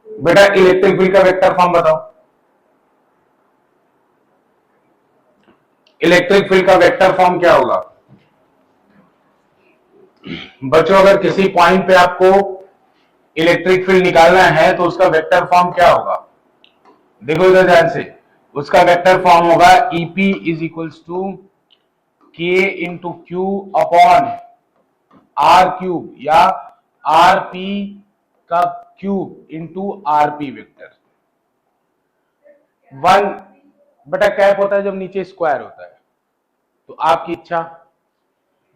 बेटा electric field का vector form बताओ। इलेक्ट्रिक फील्ड का वेक्टर फॉर्म क्या होगा बच्चों? अगर किसी पॉइंट पे आपको इलेक्ट्रिक फील्ड निकालना है तो उसका वेक्टर फॉर्म क्या होगा? देखो इधर ध्यान से, उसका वेक्टर फॉर्म होगा EP is equals to k into q upon r cube या आर पी का cube into are p vector. One बटा कैप होता है जब नीचे स्क्वायर होता है, तो आपकी इच्छा,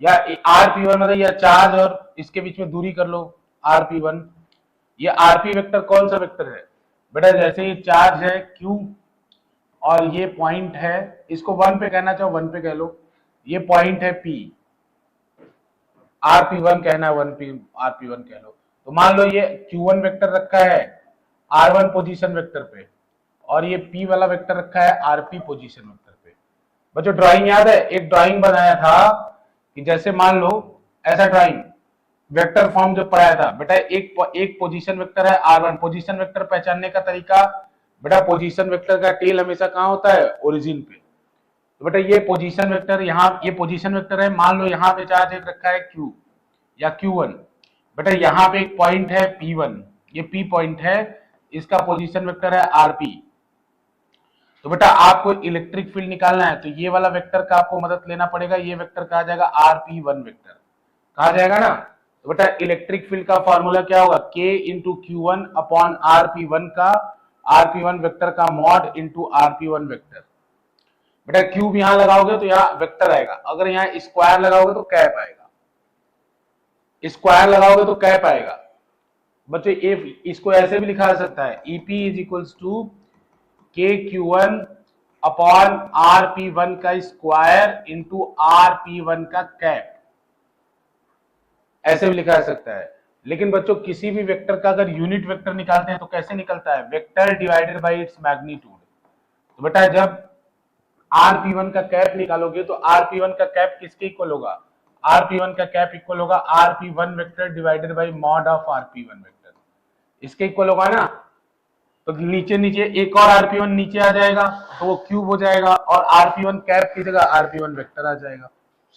या आर पी वन मतलब या चार्ज और इसके बीच में दूरी कर लो आर पी वन। ये आर पी वेक्टर कौन सा वेक्टर है बेटा? जैसे ये चार्ज है क्यू और ये पॉइंट है, इसको वन पे कहना चाहो वन पे कह लो, ये पॉइंट है पी, आर पी वन कहना है one P R P one कह लो। तो मान लो ये क्यू वन वेक्टर रखा है आर वन पोजिशन वेक्टर पे और ये पी वाला वेक्टर रखा है आर पी पोजिशन वेक्टर पे। बच्चों ड्राइंग याद है? एक ड्राइंग बनाया था कि जैसे मान लो ऐसा ड्राइंग वेक्टर फॉर्म जो पढ़ाया था बेटा, एक पोजीशन वेक्टर है आर वन। पोजीशन वेक्टर पहचानने का तरीका बेटा, पोजीशन वेक्टर का टेल हमेशा कहां होता है? ओरिजिन पे। तो बेटा ये पोजीशन वेक्टर, यहाँ ये पोजीशन वेक्टर है, मान लो यहाँ पे चार्ज एक रखा है Q या Q1। बेटा यहाँ पे एक पॉइंट है P1, ये P पॉइंट है, इसका पोजीशन वेक्टर है RP। तो बेटा आपको इलेक्ट्रिक फील्ड निकालना है तो ये वाला वेक्टर का आपको मदद लेना पड़ेगा। ये वेक्टर कहा जाएगा RP1 वेक्टर, कहा जाएगा ना। तो बेटा इलेक्ट्रिक फील्ड का फॉर्मूला क्या होगा? K into Q1 upon RP1 का RP1 वेक्टर का मॉड इंटू RP1 वेक्टर। बेटा क्यूब यहां लगाओगे तो यहाँ वेक्टर आएगा, अगर यहाँ स्क्वायर लगाओगे तो कैप आएगा, स्क्वायर लगाओगे तो कैप आएगा। बच्चों इसको ऐसे भी लिखा जा सकता है ईपी इज इक्वल्स टू के Q one upon R P one का square into are P one का कैप, ऐसे भी लिखा जा सकता है। लेकिन बच्चों किसी भी वेक्टर का अगर यूनिट वेक्टर निकालते हैं तो कैसे निकलता है? Vector divided by its magnitude. तो बेटा जब RP1 का कैप निकालोगे तो RP1 का कैप किसके इक्वल होगा? RP1 का कैप इक्वल होगा RP1 vector divided by mod of RP1 vector, इसके इक्वल होगा ना। तो नीचे नीचे एक और RP1 नीचे आ जाएगा तो वो क्यूब हो जाएगा और RP1 कैप की जगह RP1 वेक्टर आ जाएगा।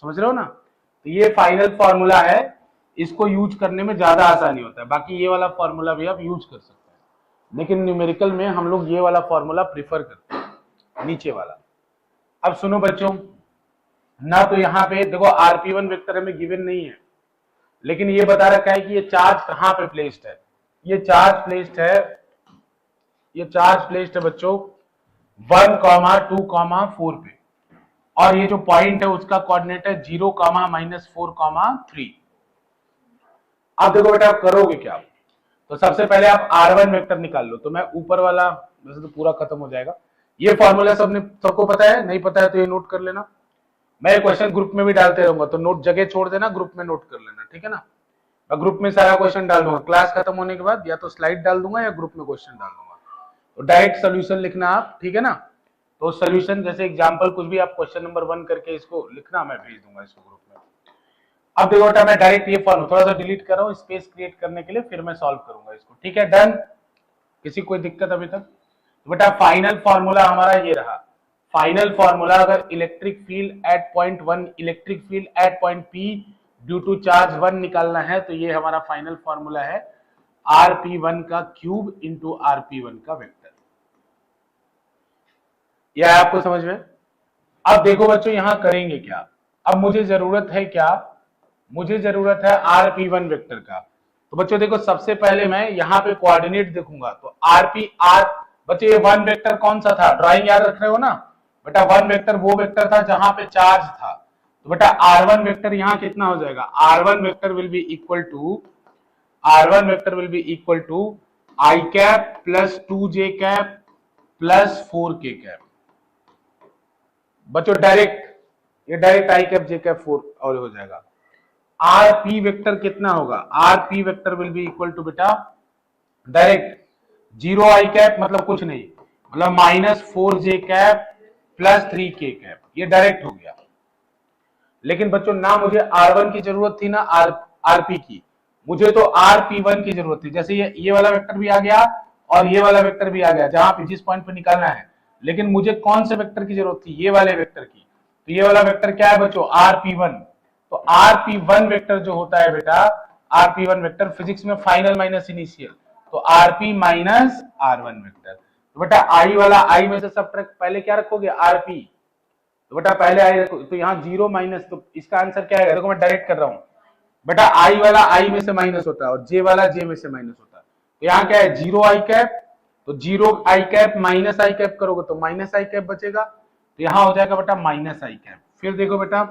समझ रहे हो ना? तो ये फाइनल फॉर्मूला है, इसको यूज करने में ज्यादा आसानी होता है। बाकी ये वाला फॉर्मूला भी आप यूज कर सकते हैं, लेकिन न्यूमेरिकल में हम लोग ये वाला फॉर्मूला प्रीफर करते हैं, नीचे वाला। अब सुनो बच्चों, ना तो यहाँ पे देखो RP1 वेक्टर हमें गिवन नहीं है, लेकिन ये बता रखा है कि ये चार्ज कहां पे प्लेस्ड है। ये चार्ज प्लेस्ड है, ये चार्ज प्लेस्ड है बच्चों 1,2,4 पे, और ये जो पॉइंट है उसका कोऑर्डिनेट है 0,-4,3। अब देखो बेटा आप करोगे क्या? तो सबसे पहले आप R1 वेक्टर निकाल लो। तो मैं ऊपर वाला, वैसे तो पूरा खत्म हो जाएगा, ये फॉर्मूला सबको पता है, नहीं पता है तो ये नोट कर लेना। मैं क्वेश्चन ग्रुप में भी डालते रहूंगा तो नोट जगह छोड़ देना, ग्रुप में नोट कर लेना, ठीक है ना। मैं ग्रुप में सारा क्वेश्चन डाल दूंगा, क्लास खत्म होने के बाद या तो स्लाइड डाल दूंगा या ग्रुप में क्वेश्चन डाल दूंगा, तो डायरेक्ट सोल्यूशन लिखना आप, ठीक है ना। तो सोल्यूशन जैसे एग्जांपल कुछ भी आप क्वेश्चन नंबर 1 करके इसको लिखना, मैं भेज दूंगा इसको ग्रुप में। अब देखो बेटा मैं डायरेक्ट ये फॉर्म थोड़ा सा डिलीट कर रहा हूँ स्पेस क्रिएट करने के लिए, फिर मैं सॉल्व करूंगा इसको, ठीक है। डन? किसी कोई दिक्कत अभी तक? तो बेटा फाइनल फॉर्मूला हमारा ये रहा। फाइनल फॉर्मूला, अगर electric field at point 1, electric field at point P due to charge 1 निकालना है तो ये हमारा फाइनल फॉर्मूला है RP1 का क्यूब इंटू RP1 का वेक्टर। यह है आपको समझ में? अब देखो बच्चों यहां करेंगे क्या। अब मुझे जरूरत है क्या? मुझे जरूरत है RP1 वेक्टर का। तो बच्चों देखो सबसे पहले मैं यहाँ पे कोऑर्डिनेट देखूंगा तो RP बच्चों ये वन वेक्टर कौन सा था? ड्राइंग याद रख रहे हो ना बेटा? वन वेक्टर वो वेक्टर था जहां पे चार्ज था। तो बेटा R1 वेक्टर यहाँ कितना हो जाएगा? R1 vector will be equal to, R1 vector will be equal to I cap plus 2J cap plus 4K cap. बच्चों डायरेक्ट, ये direct I cap J cap 4 और हो जाएगा। RP वेक्टर कितना होगा? RP vector will be equal to बेटा direct 0 I cap मतलब कुछ नहीं, मतलब -4J cap plus 3K cap, ये डायरेक्ट हो गया। लेकिन बच्चों ना मुझे R1 की जरूरत थी ना RP की, मुझे तो RP1 की जरूरत थी। जैसे ये वाला वेक्टर भी आ गया और ये वाला वेक्टर भी आ गया जहां पे जिस पॉइंट पे निकालना है। लेकिन मुझे कौन से वेक्टर की जरूरत थी, ये वाले वेक्टर की। तो ये वाला वेक्टर क्या है बच्चों, rp1। तो rp1 वेक्टर जो होता है बेटा, rp1 वेक्टर फिजिक्स में फाइनल माइनस इनिशियल, तो rp माइनस r1 वेक्टर। तो बेटा i वाला i में से सबट्रैक्ट, पहले क्या रखोगे rp, तो बेटा पहले i रखो, तो यहाँ 0 माइनस, तो इसका आंसर क्या है, देखो मैं डायरेक्ट कर रहा हूं बेटा, i वाला i में से माइनस होता है और j वाला j में से माइनस होता है। तो यहाँ क्या है, 0 i कैप, तो 0 i cap minus i cap करोगे तो माइनस i कैप बचेगा, तो यहाँ हो जाएगा बेटा माइनस i कैप। फिर देखो बेटा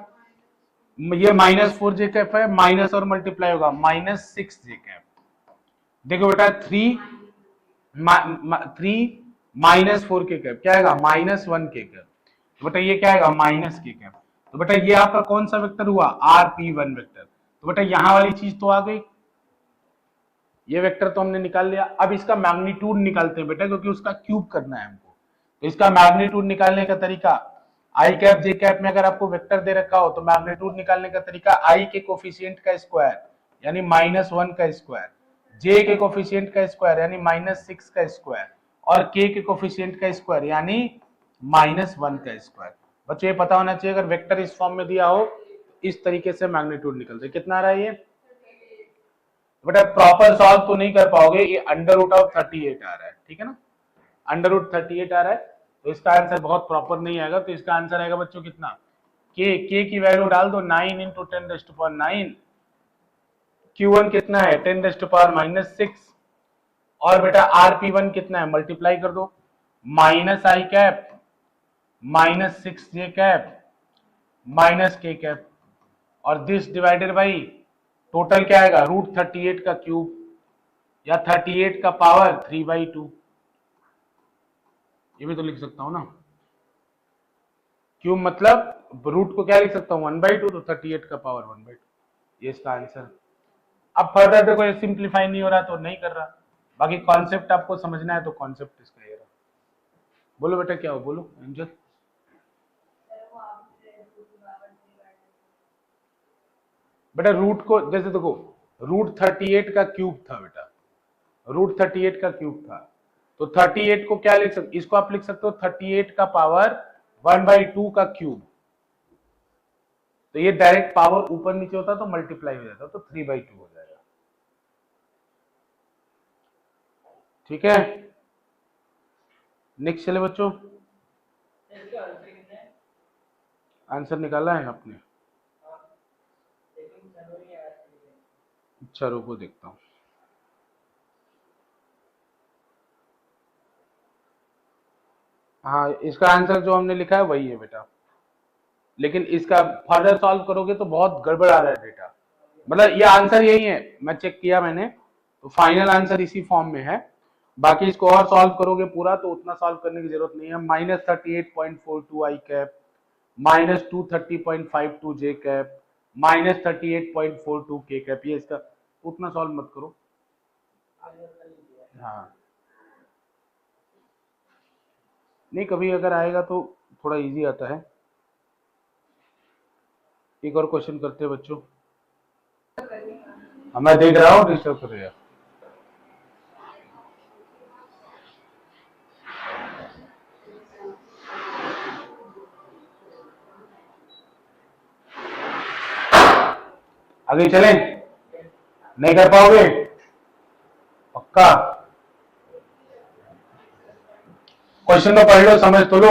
ये माइनस 4j कैप है, माइनस और मल्टीप्लाई होगा माइनस 6j कैप। देखो बेटा 3 माइनस 4 के कैप क्या आएगा, माइनस 1 के कैप। तो बेटा ये क्या आएगा, माइनस के कैप। तो बेटा ये आपका कौन सा वेक्टर हुआ, rp1 वेक्टर। तो बेटा यहां वाली चीज तो आ गई, ये वेक्टर तो हमने निकाल लिया। अब इसका मैग्नीट्यूड निकालते हैं बेटा, क्योंकि उसका क्यूब करना है हमको। तो इसका मैग्नीट्यूड निकालने का तरीका, आई कैप जे कैप में अगर आपको वेक्टर दे रखा हो तो मैग्नीट्यूड निकालने का तरीका आई के कोफिशिएंट का स्क्वायर यानी -1 का स्क्वायर, जे के कोफिशिएंट का स्क्वायर यानी -6 का स्क्वायर, और के कोफिशिएंट का स्क्वायर यानी -1 का स्क्वायर। बच्चों ये पता होना चाहिए, अगर वेक्टर इस फॉर्म में दिया हो इस तरीके से मैग्नीट्यूड निकलते। कितना आ रहा है ये बेटा, प्रॉपर सॉल्व तो नहीं कर पाओगे, ये √38 आ रहा है, ठीक है ना, √38 आ रहा है। तो इसका आंसर बहुत प्रॉपर नहीं आएगा, तो इसका आंसर आएगा बच्चों कितना, के की वैल्यू डाल दो 9 × 10⁻⁹, Q1 कितना है 10⁻⁻6, और बेटा rp1 कितना है, मल्टीप्लाई कर दो, -i cap -6j cap -k cap, और दिस डिवाइडेड बाई टोटल क्या आएगा, √38 का क्यूब या 38 का पावर 3/2। ये भी तो लिख सकता हूं ना, क्यूब मतलब रूट को क्या लिख सकता हूं 1/2, तो 38 का पावर 1/2, ये इसका आंसर। अब फर्दर देखो ये सिंप्लीफाई नहीं हो रहा तो नहीं कर रहा, बाकी कॉन्सेप्ट आपको समझना है तो कॉन्सेप्ट इसका ये रहा। बोलो बेटा क्या हो, बोलो एंजल। बेटा रूट को जैसे देखो, √38 का क्यूब था बेटा, √38 का क्यूब था, तो 38 को क्या लिख सकते, इसको आप लिख सकते हो 38 का पावर 1/2 का क्यूब। तो ये डायरेक्ट पावर ऊपर नीचे होता तो मल्टीप्लाई हो जाता, तो 3/2 हो जाएगा, ठीक है। नेक्स्ट चले बच्चों, आंसर निकाला है आपने, अच्छा रुको देखता हूं। हाँ इसका आंसर जो हमने लिखा है वही है बेटा, लेकिन इसका फर्दर सॉल्व करोगे तो बहुत गड़बड़ आ रहा है डेटा, मतलब ये आंसर यही है, मैं चेक किया मैंने, तो फाइनल आंसर इसी फॉर्म में है। बाकी इसको और सॉल्व करोगे पूरा तो उतना सॉल्व करने की जरूरत नहीं है। -38.42 आई कैप, -230.52 जे कैप, -38.42 के कैप, ये इसका उतना सॉल्व मत करो। हाँ नहीं, कभी अगर आएगा तो थोड़ा इजी आता है। एक और क्वेश्चन करते हैं बच्चों, मैं देख रहा हूँ डिस्टर्ब कर रहे हैं। आगे चलें, नहीं कर पाओगे पक्का, क्वेश्चन तो पढ़ लो, समझ तो लो।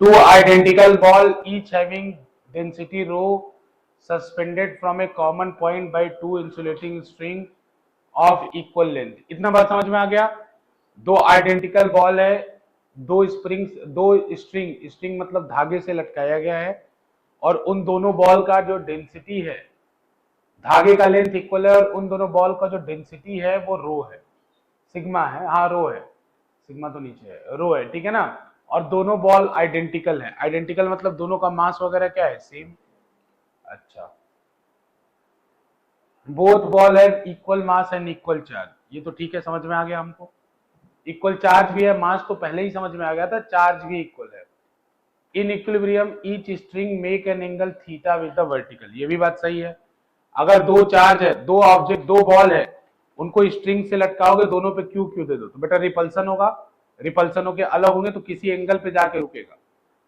2 identical ball each having density rho suspended from a common point by 2 insulating string of equal length, इतना बात समझ में आ गया। 2 आइडेंटिकल बॉल है, 2 स्ट्रिंग मतलब धागे से लटकाया गया है, और उन दोनों बॉल का जो डेंसिटी है, धागे का लेंथ इक्वल है, और उन दोनों बॉल का जो डेंसिटी है वो रो है, सिग्मा है, हाँ रो है, सिग्मा तो नीचे है, रो है, ठीक है ना। और दोनों बॉल आइडेंटिकल है, आइडेंटिकल मतलब दोनों का मास वगैरह क्या है, सेम। अच्छा, बोथ बॉल है equal mass and equal charge, ये तो ठीक है, समझ में आ गया हमको। इक्वल चार्ज भी है, मास तो पहले ही समझ में आ गया था, चार्ज भी इक्वल है। In equilibrium each string make an angle theta with the vertical, ये भी बात सही है। अगर दो चार्ज है, दो ऑब्जेक्ट, दो बॉल है, उनको स्ट्रिंग से लटकाओगे, दोनों पे क्यू क्यू दे दो तो बेटा रिपल्सन होगा, रिपल्सन होके अलग होंगे तो किसी एंगल पे जाके रुकेगा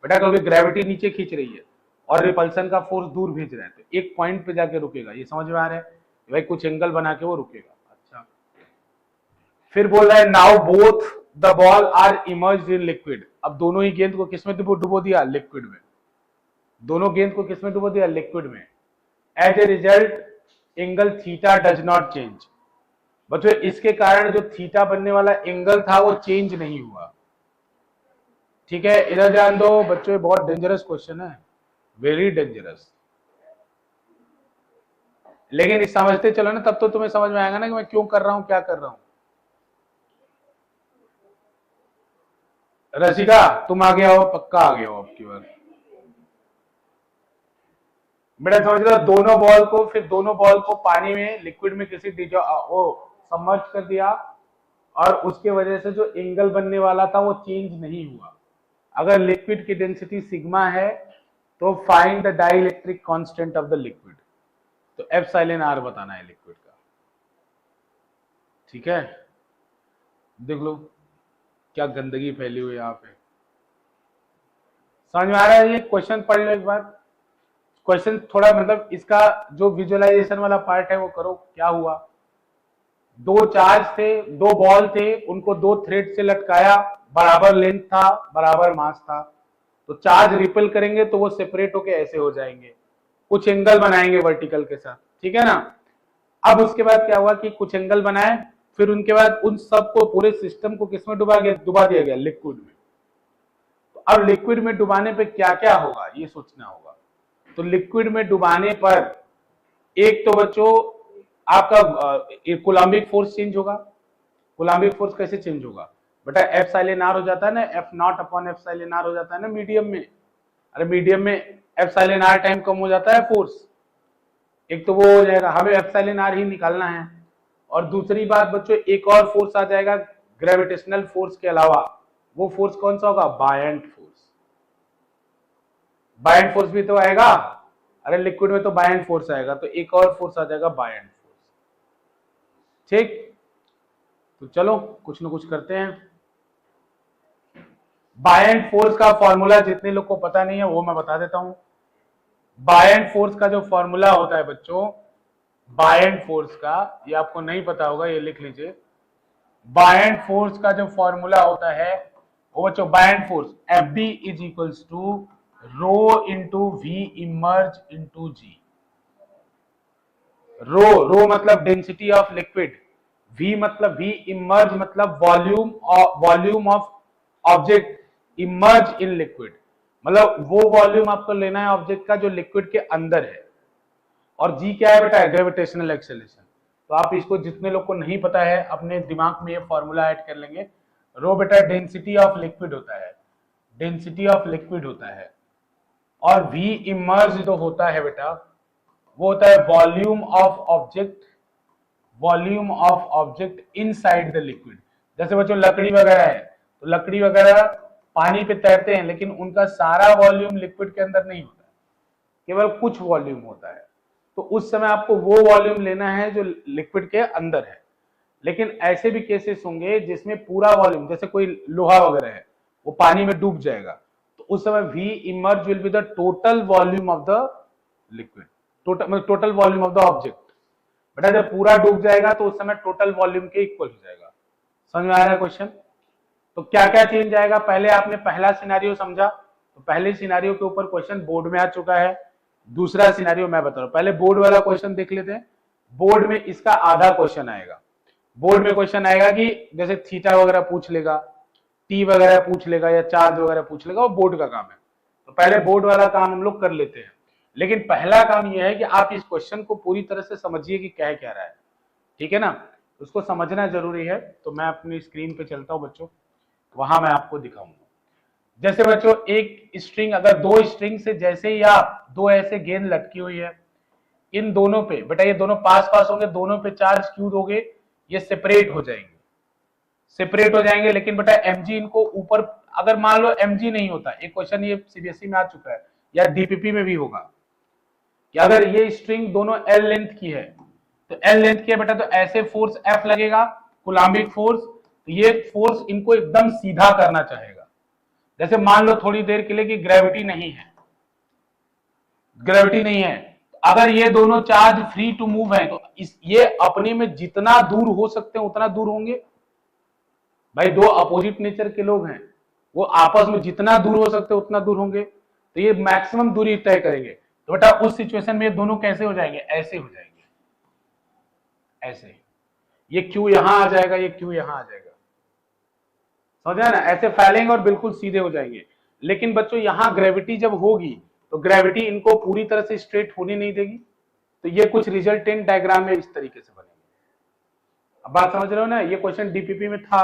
बेटा, क्योंकि ग्रेविटी नीचे खींच रही है और रिपल्सन का फोर्स दूर भेज रहा है, तो एक पॉइंट पे जाके रुकेगा। ये समझ में आ रहा है भाई, कुछ एंगल बना के वो रुकेगा। अच्छा, फिर बोल रहा है now both the ball are emerged in liquid. अब दोनों ही गेंद को किसमें डुबो दिया? लिक्विड में। दोनों गेंद को किसमें डुबो दिया? लिक्विड में। As a result angle theta does not change. बच्चों इसके कारण जो थीटा बनने वाला एंगल था वो चेंज नहीं हुआ। ठीक है, इधर ध्यान दो बच्चों, ये बहुत डेंजरस क्वेश्चन है, वेरी डेंजरस। लेकिन इस समझते चलो ना, तब तो तुम्हें समझ में आएगा ना कि मैं क्यों कर रहा हूं, क्या कर रहा हूं। रसिका तुम आगे आओ, पक्का आगे आओ आपकी बार। बेटा समझ लो, दोनों बॉल को, फिर दोनों बॉल को पानी में, लिक्विड में किसी वो सबमर्ज कर दिया, और उसके वजह से जो एंगल बनने वाला था वो चेंज नहीं हुआ। अगर लिक्विड की डेंसिटी सिग्मा है तो find the dielectric constant of the liquid. तो एप्सिलॉन आर बताना है लिक्विड का। ठीक है, देख लो क्या गंदगी फैली हुई है यहाँ पे। समझ में आ रहा है? ये क्वेश्चन पढ़ लो एक बार, क्वेश्चन थोड़ा मतलब इसका जो विजुअलाइजेशन वाला पार्ट है वो करो। क्या हुआ, दो चार्ज थे, दो बॉल थे, उनको दो थ्रेड से लटकाया, बराबर लेंथ था, बराबर मास था, तो चार्ज रिपेल करेंगे तो वो सेपरेट होके ऐसे हो जाएंगे, कुछ एंगल बनाएंगे वर्टिकल के साथ। ठीक है ना। अब उसके बाद क्या हुआ कि कुछ एंगल बनाए, फिर उनके बाद उन सबको, पूरे सिस्टम को किसमें डुबा दिया गया? लिक्विड में। तो अब लिक्विड में डुबाने पे क्या क्या होगा ये सोचना होगा। तो लिक्विड में डुबाने पर एक तो बच्चों आपका कोलम्बिक फोर्स चेंज होगा। कोलम्बिक फोर्स कैसे चेंज होगा बेटा? एप्सिलॉन आर हो जाता है ना, F naught upon epsilon r हो जाता है ना मीडियम में। अरे मीडियम में एप्सिलॉन आर टाइम कम हो जाता है फोर्स, एक तो वो हो जाएगा, हमें एप्सिलॉन आर ही निकालना है। और दूसरी बात बच्चों, एक और फोर्स आ जाएगा ग्रेविटेशनल फोर्स के अलावा, वो फोर्स कौन सा होगा? Buoyant force. बायंट फोर्स भी तो आएगा, अरे लिक्विड में तो बायंट फोर्स आएगा, तो एक और फोर्स आ जाएगा बायंट फोर्स। ठीक, तो चलो कुछ ना कुछ करते हैं। बायंट फोर्स का फॉर्मूला जितने लोग को पता नहीं है वो मैं बता देता हूं। बायंट फोर्स का जो फॉर्मूला होता है बच्चों, बायंट फोर्स का, ये आपको नहीं पता होगा, ये लिख लीजिए। बायंट फोर्स का जो फॉर्मूला होता है वो बच्चों, buoyant force F B is equals to rho into V emerge into G. Rho मतलब डेंसिटी ऑफ लिक्विड, वी मतलब वी इमर्ज मतलब volume of object immersed in liquid, मतलब वो वॉल्यूम आपको लेना है ऑब्जेक्ट का जो लिक्विड के अंदर है। और जी क्या है बेटा? Gravitational acceleration. तो आप इसको, जितने लोग को नहीं पता है, अपने दिमाग में ये फॉर्मूला ऐड कर लेंगे। रो बेटा डेंसिटी ऑफ लिक्विड होता है, डेंसिटी ऑफ लिक्विड होता है। और वी इमर्ज जो होता है बेटा, वो होता है volume of object, volume of object inside the liquid. जैसे बच्चों लकड़ी वगैरह है, तो लकड़ी वगैरह पानी पे तैरते हैं, लेकिन उनका सारा वॉल्यूम लिक्विड के अंदर नहीं होता, केवल कुछ वॉल्यूम होता है। तो उस समय आपको वो वॉल्यूम लेना है जो लिक्विड के अंदर है। लेकिन ऐसे भी केसेस होंगे जिसमें पूरा वॉल्यूम, जैसे कोई लोहा वगैरह है, वो पानी में डूब जाएगा, तो उस समय V emerge will be the total volume of the liquid, total volume of the object. बेटा जब पूरा डूब जाएगा तो उस समय टोटल वॉल्यूम के इक्वल हो जाएगा। समझ में आ रहा है क्वेश्चन? तो क्या क्या चेंज आएगा? पहले आपने पहला सिनारियो समझा, तो पहले सिनारियो के ऊपर क्वेश्चन बोर्ड में आ चुका है। दूसरा सिनारियो मैं बता रहा हूं, पहले बोर्ड वाला क्वेश्चन देख लेते हैं। बोर्ड में इसका आधा क्वेश्चन आएगा। बोर्ड में क्वेश्चन आएगा कि जैसे थीटा वगैरह पूछ लेगा, टी वगैरह पूछ लेगा, या चार्ज वगैरह पूछ लेगा, वो बोर्ड का काम है। तो पहले बोर्ड वाला काम हम लोग कर लेते हैं। लेकिन पहला काम यह है कि आप इस क्वेश्चन को पूरी तरह से समझिए कि कह क्या रहा है। ठीक है ना, उसको समझना जरूरी है। तो मैं अपनी स्क्रीन पे चलता हूं बच्चों, वहां मैं आपको दिखाऊंगा। जैसे बच्चों एक स्ट्रिंग, अगर दो स्ट्रिंग से जैसे ही आप दो ऐसे गेंद लटकी हुई है, इन दोनों पे बेटा, ये दोनों पास पास होंगे, दोनों पे चार्ज क्यू दोगे, ये सेपरेट हो जाएंगे, सेपरेट हो जाएंगे। लेकिन बेटा एमजी इनको ऊपर, अगर मान लो एमजी नहीं होता, एक क्वेश्चन ये सीबीएसई में आ चुका है, या डीपीपी में भी होगा, कि अगर ये स्ट्रिंग दोनों एल लेंथ की है, तो एल लेंथ की है बेटा, तो ऐसे फोर्स एफ लगेगा, कूलाम्बिक फोर्स। तो ये फोर्स इनको एकदम सीधा करना चाहेगा। जैसे मान लो थोड़ी देर के लिए कि ग्रेविटी नहीं है, ग्रेविटी नहीं है, अगर ये दोनों चार्ज फ्री टू मूव है तो ये अपने में जितना दूर हो सकते हैं उतना दूर होंगे। भाई दो अपोजिट नेचर के लोग हैं, वो आपस में जितना दूर हो सकते हैं उतना दूर होंगे, तो ये मैक्सिमम दूरी तय करेंगे। तो बेटा उस सिचुएशन में ये दोनों कैसे हो जाएंगे, ऐसे हो जाएंगे, ऐसे। ये क्यू यहां आ जाएगा, ये क्यू यहां आ जाएगा, समझा ना, ऐसे फैलेंगे और बिल्कुल सीधे हो जाएंगे। लेकिन बच्चों यहां ग्रेविटी जब होगी तो ग्रेविटी इनको पूरी तरह से स्ट्रेट होने नहीं देगी, तो ये कुछ रिजल्टेंट डायग्राम में इस तरीके से बनेंगे। अब बात समझ रहे हो ना, ये क्वेश्चन डीपीपी में था।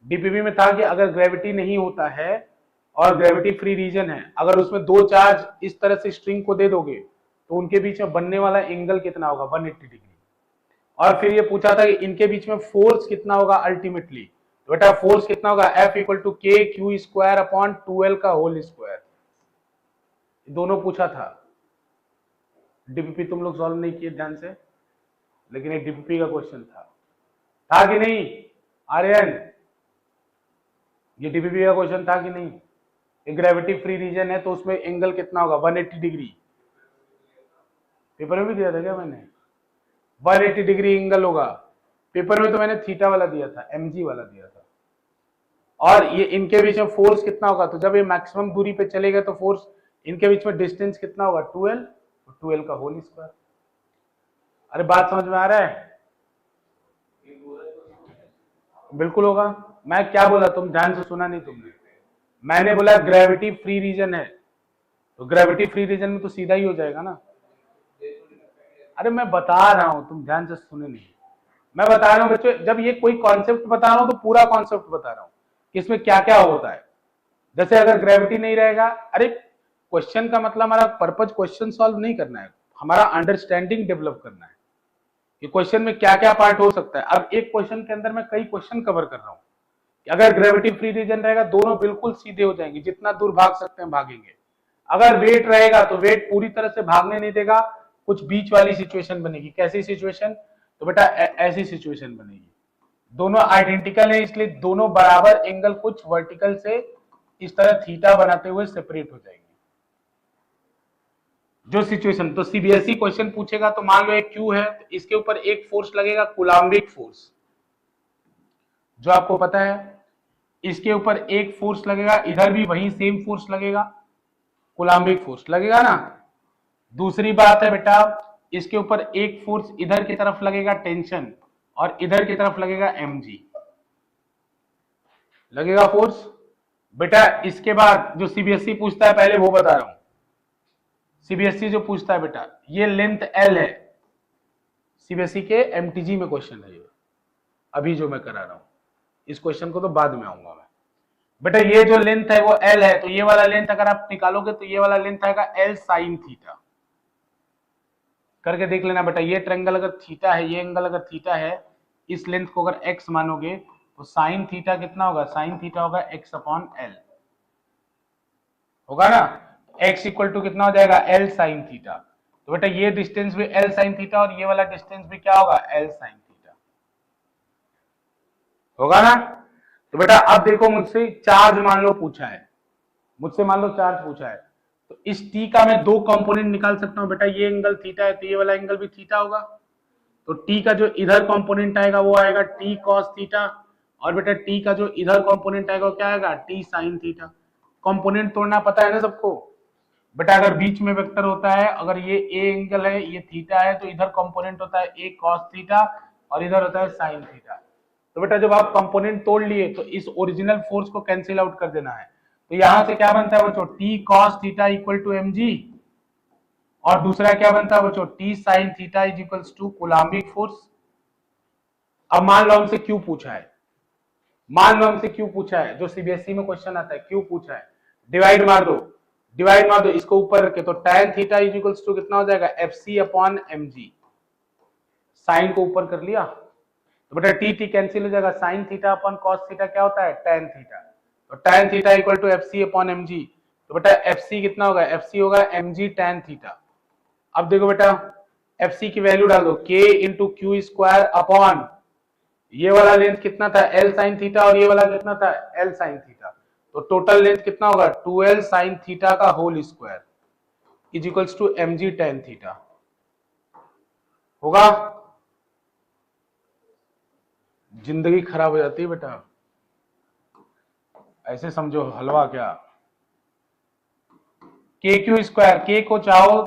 डीपीपी में था कि अगर ग्रेविटी नहीं होता है और ग्रेविटी फ्री रीजन है, अगर उसमें दो चार्ज इस तरह से स्ट्रिंग को दे दोगे तो उनके बीच में बनने वाला एंगल कितना होगा, 180 डिग्री। और फिर ये पूछा था कि इनके बीच में फोर्स कितना होगा अल्टीमेटली, तो बेटा फोर्स कितना होगा, F इक्वल टू के क्यू स्क्वायर अपॉन 2L का होल स्क्वायर। दोनों पूछा था। डीपीपी तुम लोग सॉल्व नहीं किए ध्यान से, लेकिन ये डीपीपी का क्वेश्चन था कि नहीं आर्यन, ये डीपीपी का क्वेश्चन था कि नहीं। ग्रेविटी फ्री रीजन है तो उसमें एंगल कितना होगा, 180 डिग्री। पेपर में भी दिया था क्या मैंने, 180 डिग्री एंगल होगा। पेपर में तो मैंने थीटा वाला दिया था, mg वाला दिया था। और ये इनके बीच में फोर्स कितना होगा, तो जब ये मैक्सिमम दूरी पे चलेगा तो फोर्स इनके बीच में डिस्टेंस कितना होगा, 2L, 2L का होल स्क्वायर। अरे बात समझ में आ रहा है, बिल्कुल होगा। मैं क्या बोला, तुम ध्यान से सुना नहीं तुमने। मैंने बोला ग्रेविटी फ्री रीजन है, तो ग्रेविटी फ्री रीजन में तो सीधा ही हो जाएगा ना। अरे मैं बता रहा हूं, तुम ध्यान से सुने नहीं। मैं बता रहा हूं बच्चों, जब ये कोई कॉन्सेप्ट बता रहा हूं तो पूरा कॉन्सेप्ट बता रहा हूं कि इसमें क्या क्या होता है। जैसे अगर ग्रेविटी नहीं रहेगा, अरे क्वेश्चन का मतलब हमारा पर्पज क्वेश्चन सॉल्व नहीं करना है, हमारा अंडरस्टैंडिंग डेवलप करना है कि क्वेश्चन में क्या क्या पार्ट हो सकता है। अब एक क्वेश्चन के अंदर मैं कई क्वेश्चन कवर कर रहा हूं कि अगर ग्रेविटी फ्री रीजन रहेगा दोनों बिल्कुल सीधे हो जाएंगे, जितना दूर भाग सकते हैं भागेंगे। अगर वेट रहेगा तो वेट पूरी तरह से भागने नहीं देगा, कुछ बीच वाली सिचुएशन बनेगी। कैसी सिचुएशन, तो बेटा ऐसी सिचुएशन बनेगी। दोनों आइडेंटिकल है इसलिए दोनों बराबर एंगल कुछ वर्टिकल से इस तरह थीटा बनाते हुए सेपरेट हो जाएंगे। जो सिचुएशन, तो सीबीएसई क्वेश्चन पूछेगा तो मान लो एक क्यू है, तो इसके ऊपर एक फोर्स लगेगा कूलाम्बिक फोर्स, जो आपको पता है। इसके ऊपर एक फोर्स लगेगा, इधर भी वही सेम फोर्स लगेगा, कूलाम्बिक फोर्स लगेगा ना। दूसरी बात है बेटा, इसके ऊपर एक फोर्स इधर की तरफ लगेगा टेंशन, और इधर की तरफ लगेगा mg, लगेगा फोर्स। बेटा इसके बाद जो सीबीएसई पूछता है, पहले वो बता रहा हूं। सीबीएसई जो पूछता है बेटा, ये लेंथ L है, सीबीएसई के एमटीजी में क्वेश्चन है ये, अभी जो मैं करा रहा हूं। इस क्वेश्चन को तो बाद में आऊंगा मैं। बेटा ये जो लेंथ है वो L है, तो ये वाला लेंथ अगर आप निकालोगे तो ये वाला लेंथ आएगा L साइन थीटा। करके देख लेना बेटा, ये ट्रायंगल अगर थीटा है, ये एंगल अगर थीटा है, इस लेंथ को अगर x मानोगे तो साइन थीटा कितना होगा, साइन थीटा होगा x अपॉन एल, होगा ना। x इक्वल टू कितना हो जाएगा, l साइन थीटा। तो बेटा ये डिस्टेंस भी l साइन थीटा और ये वाला डिस्टेंस भी क्या होगा, l साइन थीटा, होगा ना। तो बेटा अब देखो, मुझसे चार्ज मान लो पूछा है, मुझसे मान लो चार्ज पूछा है, तो इस t का मैं दो कंपोनेंट निकाल सकता हूं। बेटा ये एंगल थीटा है तो ये वाला एंगल भी थीटा होगा, तो t का जो इधर कंपोनेंट आएगा वो आएगा t cos थीटा, और बेटा t का जो इधर कंपोनेंट आएगा वो क्या आएगा, t sin थीटा। कंपोनेंट तोड़ना पता है ना सबको। बेटा अगर बीच में वेक्टर होता है, अगर ये a एंगल है, ये थीटा है, तो इधर कंपोनेंट होता है a cos थीटा और इधर होता है sin थीटा। तो बेटा जब आप कंपोनेंट तोड़ लिए तो इस ओरिजिनल फोर्स को कैंसिल आउट कर देना है। तो यहां से क्या बनता है बच्चों, t cos theta equal to mg, और दूसरा क्या बनता है बच्चों, t sin theta is equals to coulombic force. अब मान लो हमसे क्यों पूछा है, मान लो हमसे क्यों पूछा है, जो सीबीएसई में क्वेश्चन आता है क्यों पूछा है, डिवाइड मार दो, डिवाइड मार दो इसको ऊपर रखे, तो tan theta is equals to कितना हो जाएगा, fc अपॉन mg। साइन को ऊपर कर लिया तो बेटा टी कैंसिल हो जाएगा, sine theta upon cos theta क्या होता है, tan थीटा। तो tan theta equal to fc upon mg, तो बेटा fc कितना होगा, fc होगा mg tan थीटा। अब देखो बेटा एफ सी की वैल्यू डाल दो, के इंटू क्यू स्क्वायर अपॉन ये वाला लेंथ कितना था एल साइन थीटा और ये वाला कितना था एल साइन थीटा, तो टोटल लेंथ कितना होगा 2l साइन थीटा का whole square is equals to mg tan theta होगा। जिंदगी खराब हो जाती है बेटा, ऐसे समझो हलवा क्या। के क्यू स्क्वायर, के को चाहो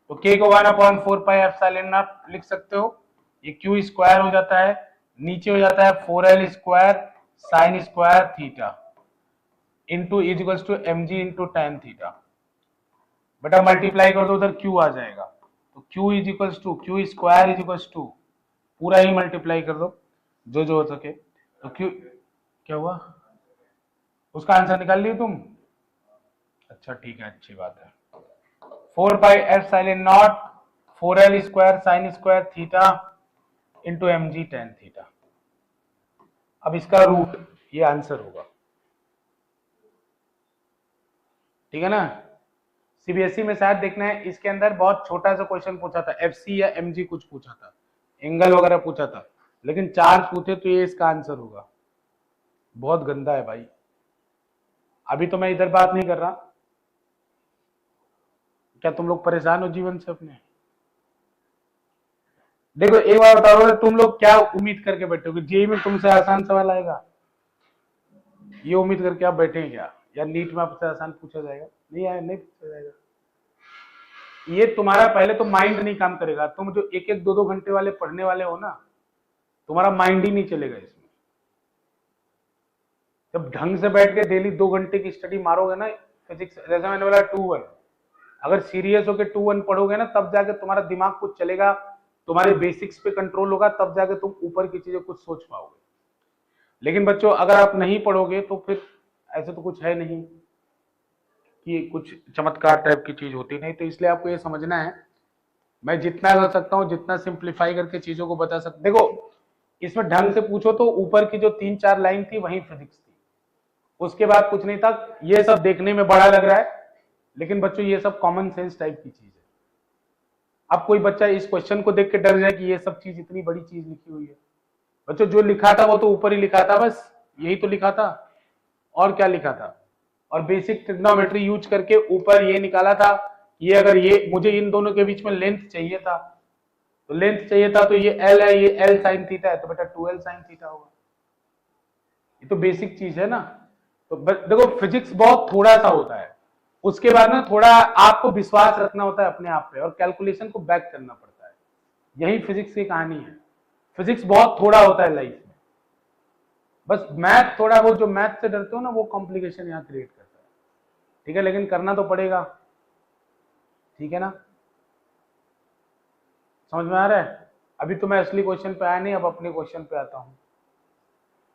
तो के को 1/4πε0 लिख सकते हो, ये क्यू स्क्वायर हो जाता है, नीचे हो जाता है 4l square sine square theta into is equals to mg into tan theta. बेटा मल्टीप्लाई कर दो उधर क्यू आ जाएगा, तो q is equals to q square is equals to पूरा ही मल्टीप्लाई कर दो जो जो हो सके, तो क्यू क्या हुआ उसका आंसर निकाल लियो तुम, अच्छा ठीक है अच्छी बात है। 4πε0 4l square sine square theta into mg tan theta. अब इसका रूट ये आंसर होगा, ठीक है ना। सीबीएसई में शायद देखना है, इसके अंदर बहुत छोटा सा क्वेश्चन पूछा था, एफसी या एमजी कुछ पूछा था, एंगल वगैरह पूछा था, लेकिन चार्ज पूछे तो ये इसका आंसर होगा। बहुत गंदा है भाई। अभी तो मैं इधर बात नहीं कर रहा, क्या तुम लोग परेशान हो जीवन से अपने? देखो एक बार बताओ, तुम लोग क्या उम्मीद करके बैठोगे जेई में तुमसे आसान सवाल आएगा, ये उम्मीद करके आप बैठे हैं क्या, या नीट में आपसे आसान पूछा जाएगा? नहीं आया, नहीं पूछा जाएगा। ये तुम्हारा पहले तो माइंड नहीं काम करेगा, तुम जो एक एक दो दो घंटे वाले पढ़ने वाले हो ना, तुम्हारा माइंड ही नहीं चलेगा इसमें। जब ढंग से बैठ के डेली 2 घंटे की स्टडी मारोगे ना फिजिक्स, जैसा मैंने बोला 2-1, अगर सीरियस होकर 2-1 पढ़ोगे ना तब जाके तुम्हारा दिमाग कुछ चलेगा, तुम्हारे बेसिक्स पे कंट्रोल होगा, तब जाके तुम ऊपर की चीजें कुछ सोच पाओगे। लेकिन बच्चों अगर आप नहीं पढ़ोगे तो फिर ऐसे तो कुछ है नहीं कि कुछ चमत्कार टाइप की चीज होती नहीं, तो इसलिए आपको ये समझना है, मैं जितना कर सकता हूँ जितना सिंप्लीफाई करके चीजों को बता सकता। देखो इसमें ढंग से पूछो तो ऊपर की जो 3-4 लाइन थी वही फिजिक्स थी, उसके बाद कुछ नहीं था। ये सब देखने में बड़ा लग रहा है, लेकिन बच्चों ये सब कॉमन सेंस टाइप की चीज है। अब कोई बच्चा इस क्वेश्चन को देख के डर जाए कि ये सब चीज इतनी बड़ी चीज लिखी हुई है, बच्चों जो लिखा था वो तो ऊपर ही लिखा था, बस यही तो लिखा था, और क्या लिखा था। और बेसिक ट्रिग्नोमेट्री यूज करके ऊपर ये निकाला था, ये अगर ये मुझे इन दोनों के बीच में लेंथ चाहिए था, तो लेंथ चाहिए था तो ये एल है, ये एल साइन थीटा है, तो बेटा 2l साइन थीटा होगा। ये तो बेसिक चीज है ना। तो देखो फिजिक्स बहुत थोड़ा सा होता है, उसके बाद ना थोड़ा आपको विश्वास रखना होता है अपने आप पे और कैलकुलेशन को बैक करना पड़ता है, यही फिजिक्स की कहानी है। फिजिक्स बहुत थोड़ा होता है लाइफ में, बस मैथ थोड़ा, वो जो मैथ से डरते हो ना वो कॉम्प्लिकेशन यहाँ क्रिएट करता है, ठीक है, लेकिन करना तो पड़ेगा, ठीक है ना। समझ में आ रहा है? अभी तो मैं असली क्वेश्चन पे आया नहीं, अब अपने क्वेश्चन पे आता हूं।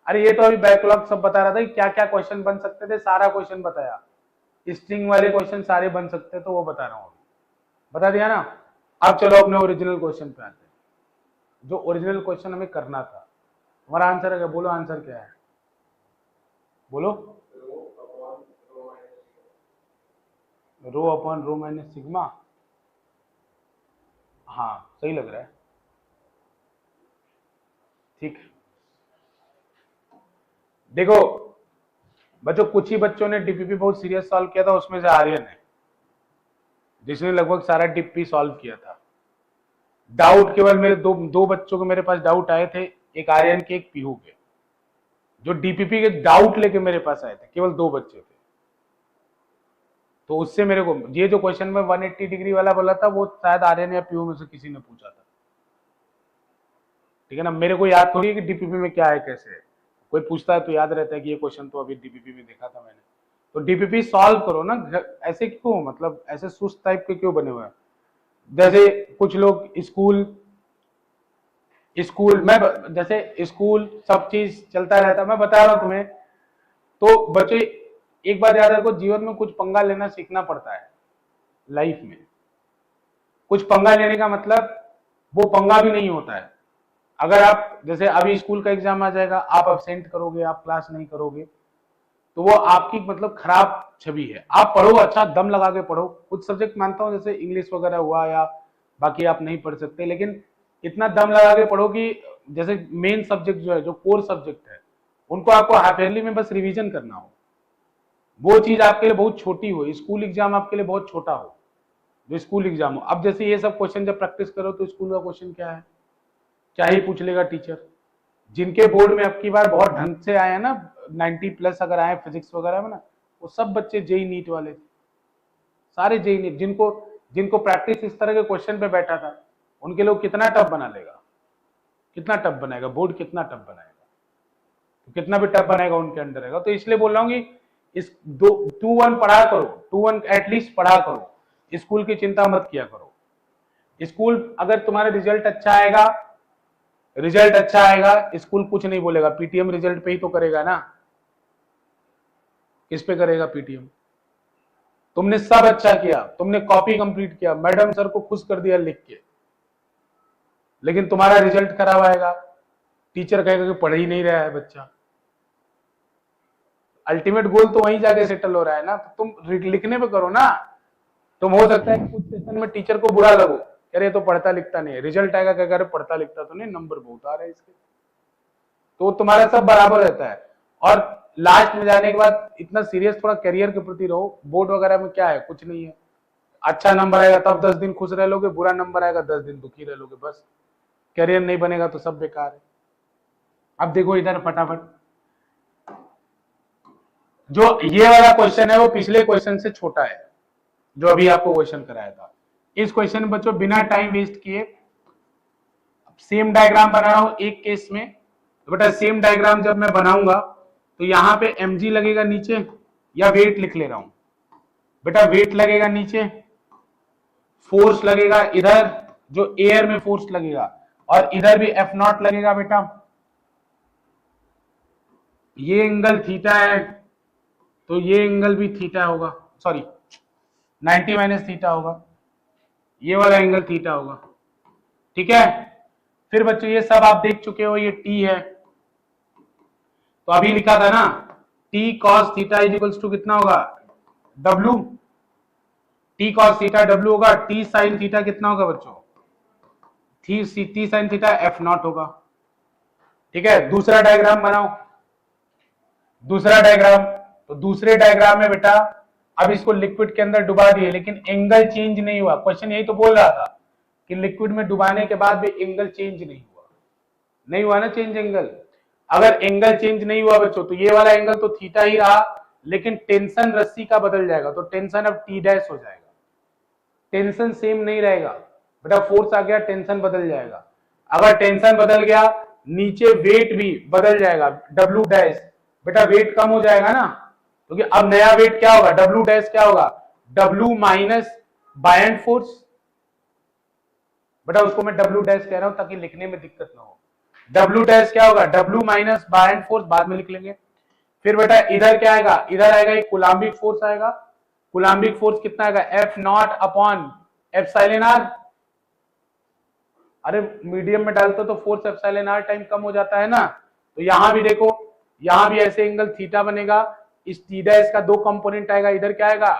अरे ये तो अभी बैकलॉग सब बता रहा था कि क्या क्या क्वेश्चन बन सकते थे, सारा क्वेश्चन बताया, स्ट्रिंग वाले क्वेश्चन सारे बन सकते तो वो बता रहा हूँ, बता दिया ना। अब चलो अपने ओरिजिनल क्वेश्चन पे आते हैं, जो ओरिजिनल क्वेश्चन हमें करना था। हमारा आंसर है क्या? बोलो आंसर क्या है, बोलो। Rho upon rho minus sigma, हाँ सही लग रहा है, ठीक। देखो बच्चों कुछ ही बच्चों ने डीपीपी बहुत सीरियस सॉल्व किया था, उसमें से आर्यन है जिसने लगभग सारा डीपीपी सॉल्व किया था। डाउट केवल मेरे दो बच्चों को मेरे पास डाउट आए थे, एक आर्यन के एक पीहू के, जो डीपीपी के डाउट लेके मेरे पास आए थे, केवल 2 बच्चे थे। तो उससे मेरे को ये जो क्वेश्चन में 180 डिग्री वाला बोला था वो शायद आर्यन या पीहू में से किसी ने पूछा था, ठीक है ना। मेरे को याद थोड़ी है कि डीपीपी में क्या है कैसे है, कोई पूछता है तो याद रहता है कि ये क्वेश्चन तो अभी डीपीपी में देखा था मैंने। तो डीपीपी सॉल्व करो ना, ऐसे क्यों, मतलब ऐसे सुस्त टाइप के क्यों बने हुए हैं। जैसे कुछ लोग स्कूल स्कूल मैं जैसे स्कूल सब चीज चलता रहता, मैं बता रहा हूं तुम्हें। तो बच्चे एक बात याद रखो, जीवन में कुछ पंगा लेना सीखना पड़ता है लाइफ में। कुछ पंगा लेने का मतलब वो पंगा भी नहीं होता है। अगर आप जैसे अभी स्कूल का एग्जाम आ जाएगा, आप अब्सेंट करोगे, आप क्लास नहीं करोगे, तो वो आपकी मतलब खराब छवि है। आप पढ़ो, अच्छा दम लगा के पढ़ो, कुछ सब्जेक्ट मानता हूँ जैसे इंग्लिश वगैरह हुआ या बाकी आप नहीं पढ़ सकते, लेकिन इतना दम लगा के पढ़ो कि जैसे मेन सब्जेक्ट जो है, जो कोर सब्जेक्ट है, उनको आपको हाफ ईयरली में बस रिवीजन करना हो, वो चीज आपके लिए बहुत छोटी हो, स्कूल एग्जाम आपके लिए बहुत छोटा हो, जो स्कूल एग्जाम हो। अब जैसे ये सब क्वेश्चन जब प्रैक्टिस करो तो स्कूल का क्वेश्चन क्या है, क्या ही पूछ लेगा टीचर। जिनके बोर्ड में अब की बार बहुत ढंग से आए हैं ना, 90+ अगर आए फिजिक्स वगैरह में ना, वो सब बच्चे जेई नीट वाले थे, सारे जेई नीट। जिनको जिनको प्रैक्टिस इस तरह के क्वेश्चन पे बैठा था, उनके लोग कितना टफ बना लेगा, कितना टफ बनाएगा बोर्ड, कितना टफ बनाएगा, तो कितना भी टफ बनाएगा उनके अंडर रहेगा। तो इसलिए बोल रहा हूँ कि इस 2-1 पढ़ा करो, 2-1 एटलीस्ट पढ़ा करो, स्कूल की चिंता मत किया करो। स्कूल अगर तुम्हारा रिजल्ट अच्छा आएगा, रिजल्ट अच्छा आएगा, स्कूल कुछ नहीं बोलेगा, पीटीएम रिजल्ट पे ही तो करेगा ना, किस पे करेगा पीटीएम। तुमने सब अच्छा किया, तुमने कॉपी कंप्लीट किया, मैडम सर को खुश कर दिया लिख के, लेकिन तुम्हारा रिजल्ट खराब आएगा, टीचर कहेगा कि पढ़ ही नहीं रहा है बच्चा। अल्टीमेट गोल तो वहीं जाके सेटल हो रहा है ना, तो तुम लिखने पे करो ना। तुम हो सकता है कुछ सेशन में टीचर को बुरा लगो, अरे तो पढ़ता लिखता नहीं है, रिजल्ट आएगा क्या, अरे पढ़ता लिखता तो नहीं, नंबर बहुत आ रहे हैं इसके, तो तुम्हारा सब बराबर रहता है। और लास्ट में जाने के बाद इतना सीरियस थोड़ा करियर के प्रति रहो। बोर्ड वगैरह में क्या है, कुछ नहीं है, अच्छा नंबर आएगा तब 10 दिन खुश रह लोगे, बुरा नंबर आएगा 10 दिन दुखी रह लोगे, बस। करियर नहीं बनेगा तो सब बेकार है। अब देखो इधर फटाफट, जो ये वाला क्वेश्चन है वो पिछले क्वेश्चन से छोटा है, जो अभी आपको क्वेश्चन कराया था। इस क्वेश्चन में बच्चों बिना टाइम वेस्ट किए सेम डायग्राम बना रहा हूं एक केस में। तो बेटा सेम डायग्राम जब मैं बनाऊंगा तो यहां पे mg लगेगा नीचे, या वेट लिख ले रहा हूं बेटा, वेट लगेगा नीचे, फोर्स लगेगा इधर, जो एयर में फोर्स लगेगा, और इधर भी F0 लगेगा बेटा। ये एंगल थीटा है तो ये एंगल भी थीटा होगा, सॉरी 90 माइनस थीटा होगा, ये वाला एंगल थीटा होगा, ठीक है। फिर बच्चों ये सब आप देख चुके हो, ये टी है, तो अभी लिखा था ना T cos theta is equals to कितना होगा, W, T cos theta W होगा, टी साइन थीटा कितना होगा बच्चों, टी साइन थीटा F0 होगा, ठीक है। दूसरा डायग्राम बनाओ, दूसरा डायग्राम, तो दूसरे डायग्राम में बेटा अब इसको लिक्विड के अंदर डुबा दिए, लेकिन एंगल चेंज नहीं हुआ। क्वेश्चन यही तो बोल रहा था कि लिक्विड में डुबाने के बाद भी एंगल चेंज नहीं हुआ, नहीं हुआ ना चेंज एंगल। अगर एंगल चेंज नहीं हुआ बच्चों तो ये वाला एंगल तो थीटा ही रहा, लेकिन टेंशन रस्सी का बदल जाएगा, तो टेंशन अब टी डैश हो जाएगा, टेंशन सेम नहीं रहेगा बेटा, फोर्स आ गया टेंशन बदल जाएगा। अगर टेंशन बदल गया नीचे वेट भी बदल जाएगा, डब्ल्यू डैश बेटा वेट कम हो जाएगा ना, क्योंकि अब नया वेट क्या होगा, डब्ल्यू डैश क्या होगा, डब्ल्यू माइनस बायएंड फोर्स। बेटा उसको मैं डब्ल्यू डैश कह रहा हूं ताकि लिखने में दिक्कत ना हो। डब्ल्यू डैश क्या होगा, डब्ल्यू माइनस बायएंड फोर्स, बाद में लिख लेंगे। फिर बेटा इधर क्या आएगा, इधर आएगा एक कूलाम्बिक फोर्स आएगा, कूलाम्बिक फोर्स कितना आएगा, F0 अपॉन एप्सिलॉन आर। अरे मीडियम में डालते तो फोर्स एप्सिलॉन आर टाइम कम हो जाता है ना, तो यहां भी देखो, यहां भी ऐसे एंगल थीटा बनेगा। इस टी डैश का दो कंपोनेंट आएगा, इधर क्या आएगा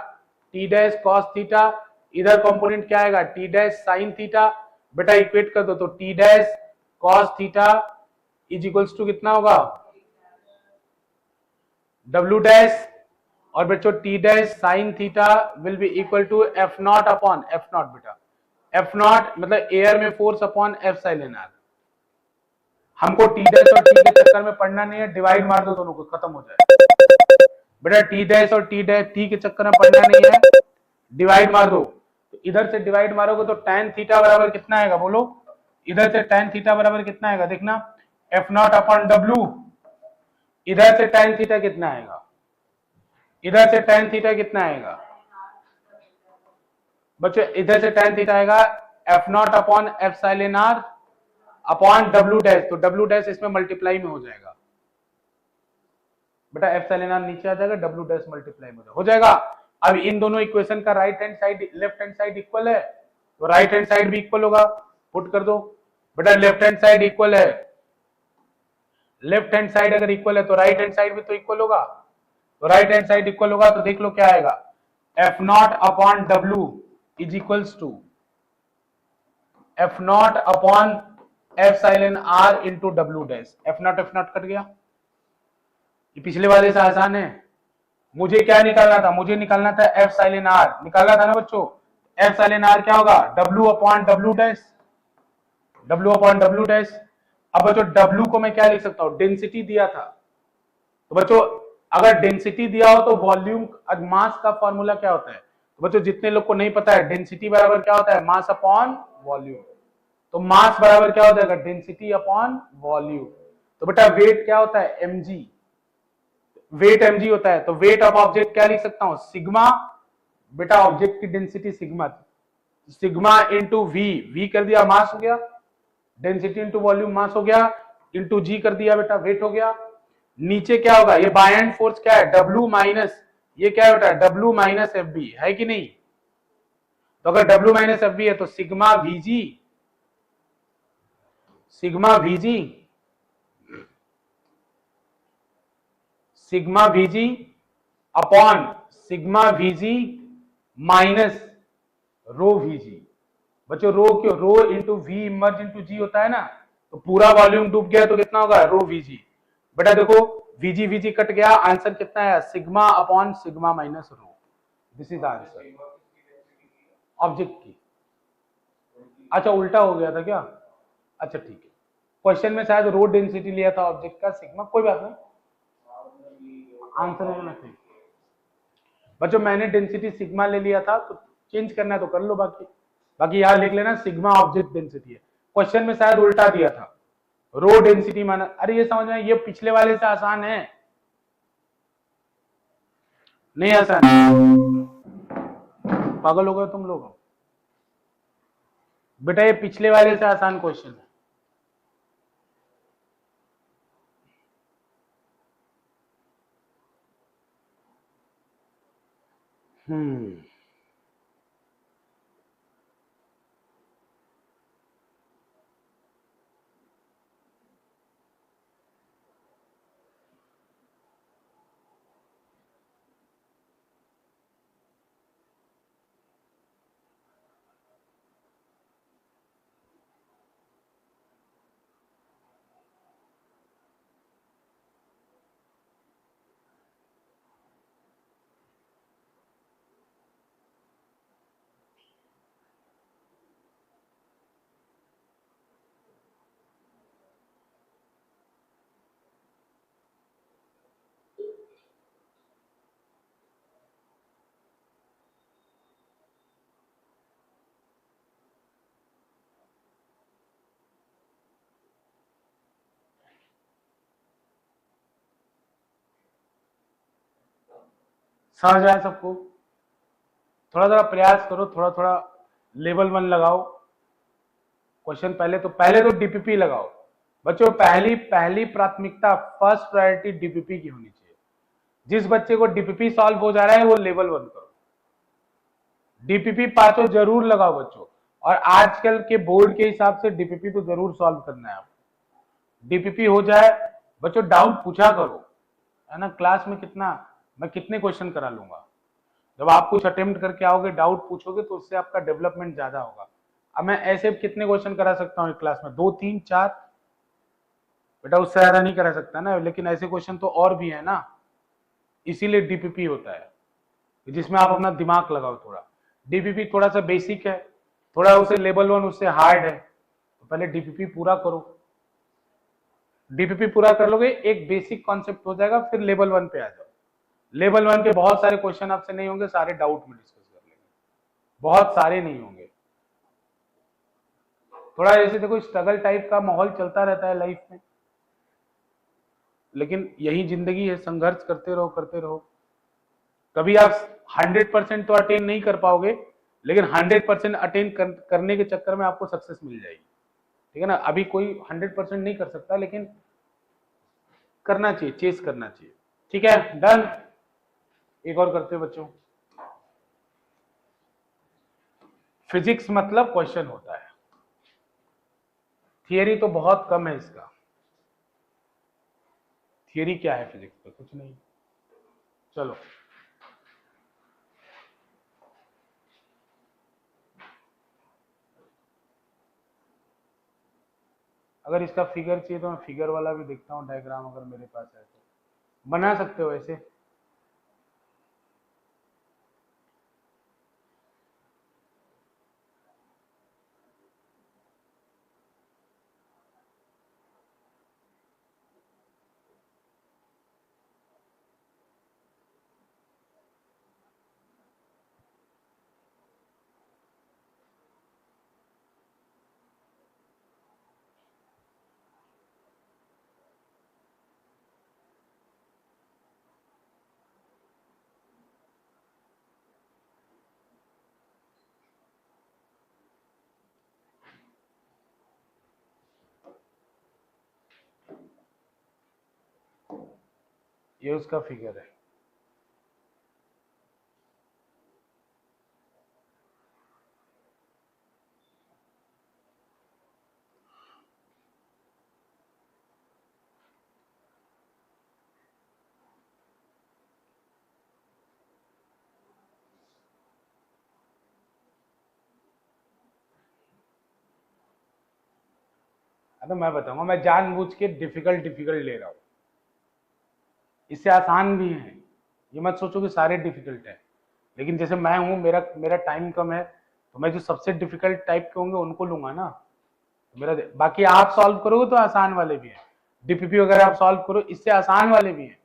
टी डैश कॉस थीटा, इधर कंपोनेंट क्या आएगा टी डैश साइन थीटा। बेटा इक्वेट कर दो तो T dash cos theta is equals to कितना होगा, डब्ल्यू डैश, और बच्चों T dash sine theta will be equal to F0 upon F0 बेटा, F0 मतलब एयर में फोर्स अपॉन एप्सिलॉन आर। हमको टी डैश और टी के चक्कर में पढ़ना नहीं है, डिवाइड मार दो दोनों को, खत्म हो जाए बेटा। टी डैश और टी डैश टी के चक्कर में पढ़ना नहीं है, डिवाइड मार दो। तो इधर से डिवाइड मारोगे तो tan थीटा बराबर कितना आएगा बोलो, इधर से tan थीटा बराबर कितना आएगा देखना, F0 अपॉन डब्ल्यू, इधर से tan थीटा कितना आएगा, इधर से tan थीटा कितना आएगा बच्चों, इधर से tan थीटा आएगा F0 upon epsilon r upon W dash, तो डब्ल्यू डैश इसमें मल्टीप्लाई में हो जाएगा बेटा, एप्सिलॉन आर नीचे आ जाएगा, डब्ल्यू डैश मल्टीप्लाई में हो जाएगा। अब इन दोनों इक्वेशन का right hand side left hand side equal है, तो राइट हैंड साइड भी इक्वल होगा, पुट कर दो बेटा। लेफ्ट हैंड साइड इक्वल है, लेफ्ट हैंड साइड अगर इक्वल है तो राइट हैंड साइड भी तो इक्वल होगा, तो राइट हैंड साइड इक्वल होगा, तो देख लो क्या आएगा, F0 upon W is equals to F naught upon epsilon R into W dash. F naught cut गया। ये पिछले वाले से आसान है। मुझे क्या निकालना था, मुझे निकालना था एफ साइलेन आर, निकालना था ना बच्चों। एफ साइलेन आर क्या होगा, W upon W dash, W upon W dash. अब बच्चों डब्ल्यू को मैं क्या लिख सकता हूं, डेंसिटी दिया था। तो बच्चों अगर डेंसिटी दिया हो तो वॉल्यूम मास का फॉर्मूला क्या होता है, तो बच्चों जितने लोग को नहीं पता है, डेंसिटी बराबर क्या होता है, मास अपॉन वॉल्यूम। तो मास बराबर क्या हो जाएगा, डेंसिटी अपॉन वॉल्यूम। तो बेटा वेट क्या होता है, mg, वेट mg होता है। तो वेट ऑफ ऑब्जेक्ट क्या लिख सकता हूं, सिग्मा, बेटा ऑब्जेक्ट की density sigma, sigma into V कर दिया मास हो गया, डेंसिटी इंटू वॉल्यूम मास हो गया, इंटू जी कर दिया बेटा वेट हो गया। नीचे क्या होगा, ये बायएंड फोर्स क्या है, डब्ल्यू माइनस, ये क्या है बेटा, डब्ल्यू माइनस एफ बी है कि नहीं। तो अगर डब्ल्यू माइनस एफ बी है तो sigma VG, sigma VG, sigma VG upon sigma VG minus rho VG. बच्चों रो क्यों, rho into V emerge into g होता है ना, तो पूरा वॉल्यूम डूब गया तो कितना होगा, रो वीजी। बेटा देखो वीजी वीजी कट गया, आंसर कितना है, sigma upon sigma minus rho. This is answer object की। अच्छा उल्टा हो गया था क्या, अच्छा ठीक है। क्वेश्चन में शायद रो डेंसिटी लिया था ऑब्जेक्ट का, सिग्मा, कोई बात नहीं, आंसर है ना ठीक। बच्चों मैंने डेंसिटी सिग्मा ले लिया था, तो चेंज करना है तो कर लो, बाकी बाकी यहां लिख लेना सिग्मा ऑब्जेक्ट डेंसिटी है। क्वेश्चन में शायद उल्टा दिया था, रो डेंसिटी माना, अरे ये समझ में, ये पिछले वाले से आसान है, नहीं आसान, पागल हो गए तुम लोग बेटा, ये पिछले वाले से आसान क्वेश्चन है। हम्म, समझ आया सबको, थोड़ा थोड़ा प्रयास करो, थोड़ा थोड़ा लेवल 1 लगाओ क्वेश्चन। पहले तो डीपीपी लगाओ बच्चों, पहली पहली प्राथमिकता फर्स्ट प्रायोरिटी डीपीपी की होनी चाहिए। जिस बच्चे को डीपीपी सॉल्व हो जा रहा है वो लेवल 1 करो, डीपीपी पांचों जरूर लगाओ बच्चों। और आजकल के बोर्ड के हिसाब से डीपीपी तो जरूर सॉल्व करना है आपको। डीपीपी हो जाए बच्चों, डाउट पूछा करो, है ना, क्लास में कितना, मैं कितने क्वेश्चन करा लूंगा। जब आप कुछ अटेम्प्ट करके आओगे, डाउट पूछोगे, तो उससे आपका डेवलपमेंट ज्यादा होगा। अब मैं ऐसे कितने क्वेश्चन करा सकता हूँ क्लास में, 2 3 4, बेटा उससे ज्यादा नहीं करा सकता ना, लेकिन ऐसे क्वेश्चन तो और भी है ना, इसीलिए डीपीपी होता है, जिसमें आप अपना दिमाग लगाओ थोड़ा। डीपीपी थोड़ा सा बेसिक है, थोड़ा उसे लेवल 1 उससे हार्ड है, तो पहले डीपीपी पूरा करो। डीपीपी पूरा कर लोगे, एक बेसिक कॉन्सेप्ट हो जाएगा, फिर लेवल 1 पे आ जाओ। लेवल 1 के बहुत सारे क्वेश्चन आपसे नहीं होंगे, सारे डाउट में डिस्कस कर लेंगे, बहुत सारे नहीं होंगे। थोड़ा ऐसे देखो, स्ट्रगल टाइप का माहौल चलता रहता है लाइफ में, लेकिन यही जिंदगी है, संघर्ष करते रहो करते रहो। कभी आप 100% तो अटेन नहीं कर पाओगे, लेकिन 100% अटेन करने के चक्कर में आपको सक्सेस मिल जाएगी, ठीक है ना। अभी कोई 100% नहीं कर सकता, लेकिन करना चाहिए, चेस करना चाहिए, ठीक है। डन, एक और करते हैं बच्चों। फिजिक्स मतलब क्वेश्चन होता है, थियरी तो बहुत कम है इसका। थियरी क्या है फिजिक्स का, कुछ नहीं। चलो अगर इसका फिगर चाहिए तो मैं फिगर वाला भी देखता हूँ डायग्राम, अगर मेरे पास है तो बना सकते हो ऐसे। ये उसका फिगर है। तो मैं बताऊंगा, मैं जानबूझ के डिफिकल्ट डिफिकल्ट ले रहा हूँ, इससे आसान भी है। ये मत सोचो कि सारे डिफिकल्ट है, लेकिन जैसे मैं हूँ, मेरा मेरा टाइम कम है, तो मैं जो सबसे डिफिकल्ट टाइप के होंगे उनको लूंगा ना। तो मेरा बाकी आप सॉल्व करोगे तो आसान वाले भी हैं, डीपीपी वगैरह आप सॉल्व करो, इससे आसान वाले भी हैं,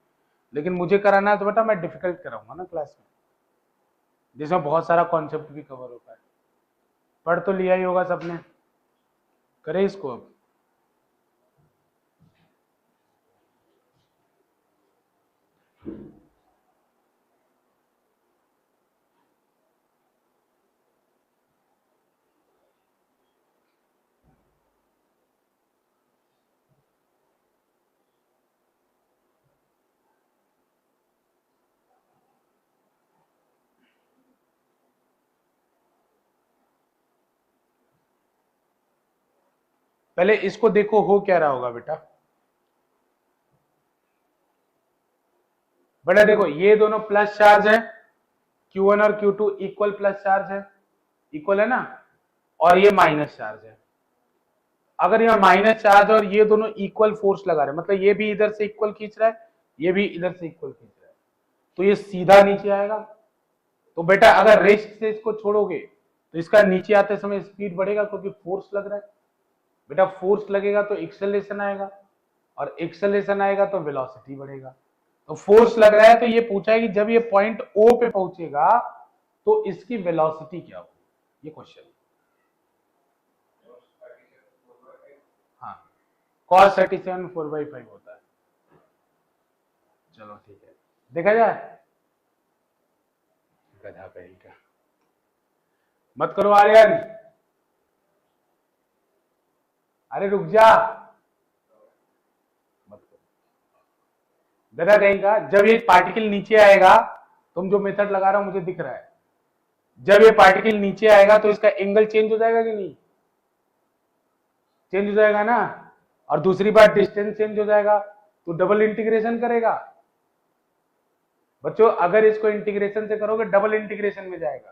लेकिन मुझे कराना है तो बेटा मैं डिफिकल्ट कराऊंगा ना क्लास में, जिसमें बहुत सारा कॉन्सेप्ट भी कवर होता है। पढ़ तो लिया ही होगा सबने, करे इसको अब। पहले इसको देखो हो क्या रहा होगा बेटा। बेटा देखो ये दोनों प्लस चार्ज है, Q1 और Q2 इक्वल प्लस चार्ज है, इक्वल है ना, और ये माइनस चार्ज है। अगर यहाँ माइनस चार्ज और ये दोनों इक्वल फोर्स लगा रहे हैं, मतलब ये भी इधर से इक्वल खींच रहा है, ये भी इधर से इक्वल खींच रहा है, तो ये सीधा नीचे आएगा। तो बेटा अगर रेस्ट से इसको छोड़ोगे तो इसका नीचे आते समय स्पीड बढ़ेगा, क्योंकि फोर्स लग रहा है। बेटा फोर्स लगेगा तो एक्सेलरेशन आएगा, और एक्सेलरेशन आएगा तो वेलोसिटी बढ़ेगा। तो फोर्स लग रहा है, तो ये पूछा है कि जब ये पॉइंट ओ पे पहुंचेगा तो इसकी वेलोसिटी क्या होगी, ये क्वेश्चन। हाँ, cos 37 4/5 होता है। चलो ठीक है, देखा जाए। गधा कहीं का, मत करो आर्यन, अरे रुक जा, मत करो गधा कहीं का। जब ये पार्टिकल नीचे आएगा, तुम जो मेथड लगा रहा हो मुझे दिख रहा है, जब ये पार्टिकल नीचे आएगा तो इसका एंगल चेंज हो जाएगा कि नहीं, चेंज हो जाएगा ना। और दूसरी बात डिस्टेंस चेंज हो जाएगा, तो डबल इंटीग्रेशन करेगा। बच्चों अगर इसको इंटीग्रेशन से करोगे डबल इंटीग्रेशन में जाएगा,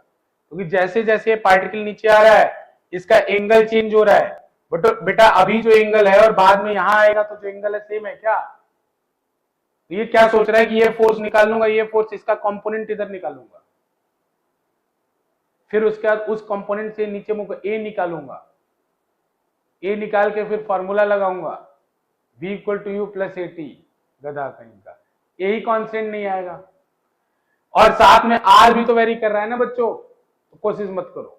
क्योंकि जैसे जैसे पार्टिकल नीचे आ रहा है इसका एंगल चेंज हो रहा है। बट बेटा अभी जो एंगल है और बाद में यहां आएगा तो जो एंगल है सेम है क्या। तो ये क्या सोच रहा है कि ये फोर्स निकाल लूंगा, ये फोर्स इसका कंपोनेंट इधर निकालूंगा, फिर उसके बाद उस कंपोनेंट से नीचे मुझको ए निकालूंगा, ए निकाल के फिर फॉर्मूला लगाऊंगा v equal to u plus a t. गधा कहीं का, यही कॉन्स्टेंट नहीं आएगा। और साथ में आर भी तो वेरी कर रहा है ना बच्चों, तो कोशिश मत करो।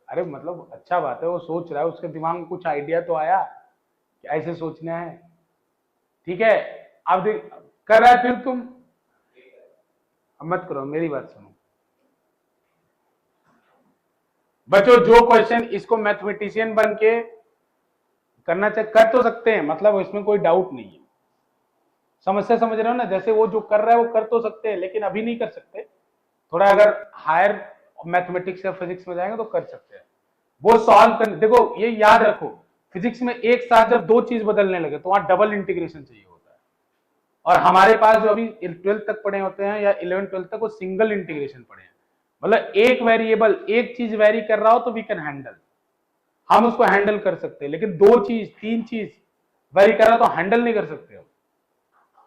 अरे मतलब अच्छा बात है, वो सोच रहा है, उसके दिमाग में कुछ आइडिया तो आया कि ऐसे सोचना है। ठीक है, अब देख कर रहा है फिर तुम, अब मत करो, मेरी बात सुनो बच्चों। जो क्वेश्चन इसको मैथमेटिशियन बन के करना चाहे कर तो सकते हैं, मतलब इसमें कोई डाउट नहीं है। समस्या समझ रहे हो ना, जैसे वो जो कर रहा है वो कर तो सकते हैं, लेकिन अभी नहीं कर सकते। थोड़ा अगर हायर मैथमेटिक्स या फिजिक्स में जाएंगे तो कर सकते हैं। वो सॉल्व कर, देखो ये याद रखो, फिजिक्स में एक साथ जब दो चीज बदलने लगे तो वहां डबल इंटीग्रेशन चाहिए होता है। और हमारे पास जो अभी 12th तक पढ़े होते हैं या 11 12 तक, वो सिंगल इंटीग्रेशन पढ़े हैं। मतलब एक वेरिएबल एक चीज वेरी कर रहा हो तो वी कैन हैंडल, हम उसको हैंडल कर सकते हैं, लेकिन 2 चीज 3 चीज वेरी कर रहा तो हैंडल नहीं कर सकते हम,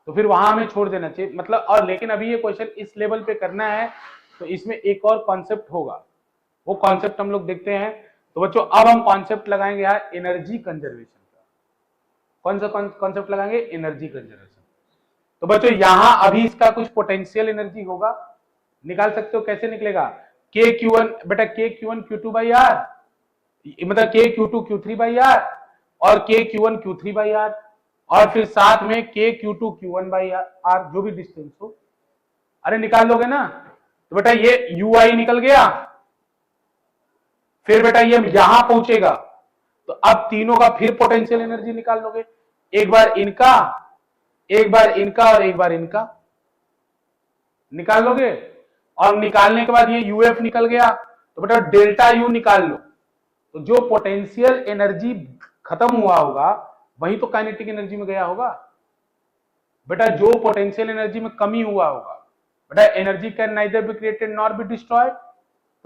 तो फिर वहां हमें छोड़ देना चाहिए मतलब। और लेकिन अभी ये क्वेश्चन इस लेवल पे करना है, तो इसमें एक और कॉन्सेप्ट होगा, वो कॉन्सेप्ट हम लोग देखते हैं। तो बच्चों अब हम कॉन्सेप्ट लगाएंगे यहाँ एनर्जी कंजर्वेशन का। कौन सा कॉन्सेप्ट लगाएंगे? Energy conservation. तो बच्चों यहां अभी इसका कुछ पोटेंशियल एनर्जी होगा, निकाल सकते हो। कैसे निकलेगा? के क्यू वन, बेटा k Q one q two by r, मतलब k q two q three by r, और k Q one q three by r, और फिर साथ में k q two q one by r, जो भी डिस्टेंस हो। अरे निकाल लोगे ना? तो बेटा ये यू आई निकल गया, फिर बेटा ये यहां पहुंचेगा, तो अब तीनों का फिर पोटेंशियल एनर्जी निकाल लोगे। एक बार इनका, एक बार इनका, और एक बार इनका निकाल लोगे। और निकालने के बाद ये यूएफ निकल गया, तो बेटा डेल्टा यू निकाल लो। तो जो पोटेंशियल एनर्जी खत्म हुआ होगा वही तो काइनेटिक एनर्जी में गया होगा। बेटा जो पोटेंशियल एनर्जी में कमी हुआ होगा, बेटा energy can neither be created nor be destroyed.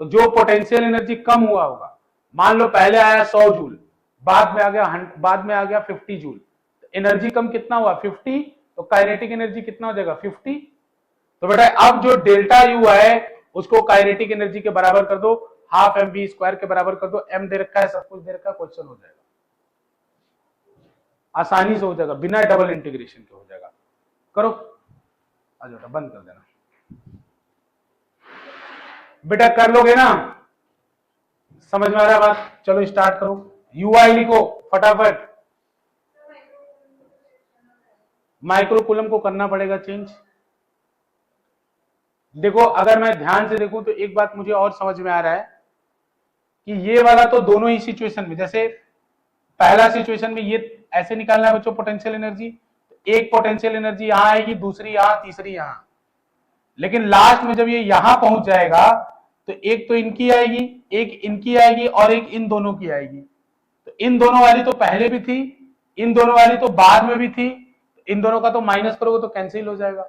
तो जो पोटेंशियल एनर्जी कम हुआ होगा, मान लो पहले आया 100 जूल, बाद में आ गया 50 जूल, तो एनर्जी कम कितना हुआ? 50। तो काइनेटिक एनर्जी कितना हो जाएगा? 50। तो बेटा अब जो डेल्टा यू है उसको काइनेटिक एनर्जी के बराबर कर दो, हाफ एम वी स्क्वायर के बराबर कर दो। एम दे रखा है, सब कुछ दे रखा है, क्वेश्चन हो जाएगा, आसानी से हो जाएगा, बिना डबल इंटीग्रेशन के हो जाएगा। करो, आ जाओ, बंद कर देना बेटा, कर लोगे ना? समझ में आ रहा है बात? चलो स्टार्ट करो, यू आई लिखो फटाफट। माइक्रोकूलम को करना पड़ेगा चेंज। देखो अगर मैं ध्यान से देखूं तो एक बात मुझे और समझ में आ रहा है कि ये वाला तो दोनों ही सिचुएशन में, जैसे पहला सिचुएशन में ये ऐसे निकालना है बच्चों पोटेंशियल एनर्जी, एक पोटेंशियल एनर्जी यहां आएगी, दूसरी यहां, तीसरी यहां। लेकिन लास्ट में जब ये यहां पहुंच जाएगा तो एक तो इनकी आएगी, एक इनकी आएगी, और एक इन दोनों की आएगी। तो इन दोनों वाली तो पहले भी थी, इन दोनों वाली तो बाद में भी थी, इन दोनों का तो माइनस करोगे तो कैंसिल हो जाएगा।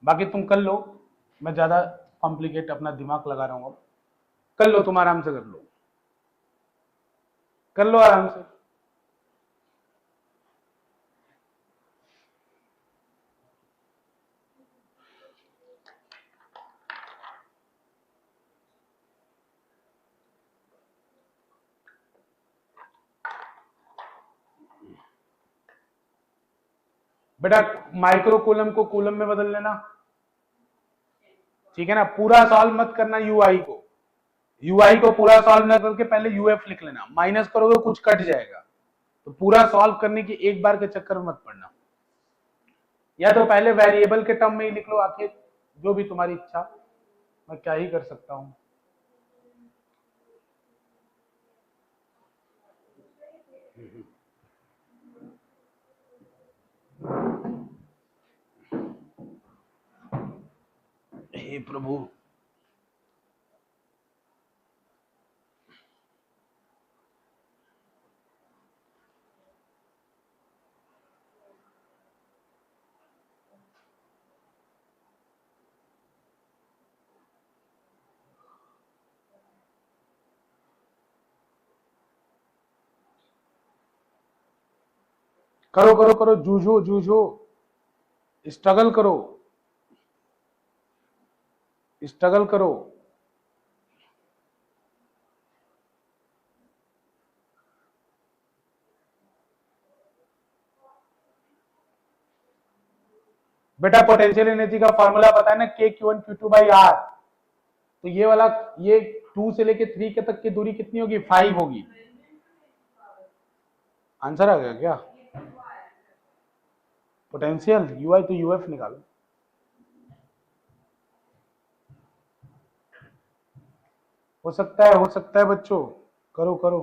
बाकी तुम कर लो, मैं ज्यादा कॉम्प्लिकेट अपना दिमाग लगा रहा हूं। कर लो, तुम आराम से कर लो, कर लो आराम से। बेटा माइक्रो कूलम को कूलम में बदल लेना, ठीक है ना? पूरा सॉल्व मत करना यूआई को, यूआई को पूरा सॉल्व ना करके पहले यूएफ लिख लेना, माइनस करोगे कुछ कट जाएगा। तो पूरा सॉल्व करने की एक बार के चक्कर में मत पड़ना, या तो पहले वेरिएबल के टर्म में ही लिख लो, आखिर जो भी तुम्हारी इच्छा, मैं क्या ही कर सकता हूं। हे प्रभु, करो करो करो, जूझो जूझो, स्ट्रगल करो, स्ट्रगल करो। बेटा पोटेंशियल एनर्जी का फॉर्मूला पता है ना, k Q one q two by r. तो ये वाला, ये 2 से लेके 3 के तक की दूरी कितनी होगी? 5 होगी। आंसर आ गया क्या? पोटेंशियल यूआई तो यूएफ निकालो। हो सकता है बच्चों, करो करो।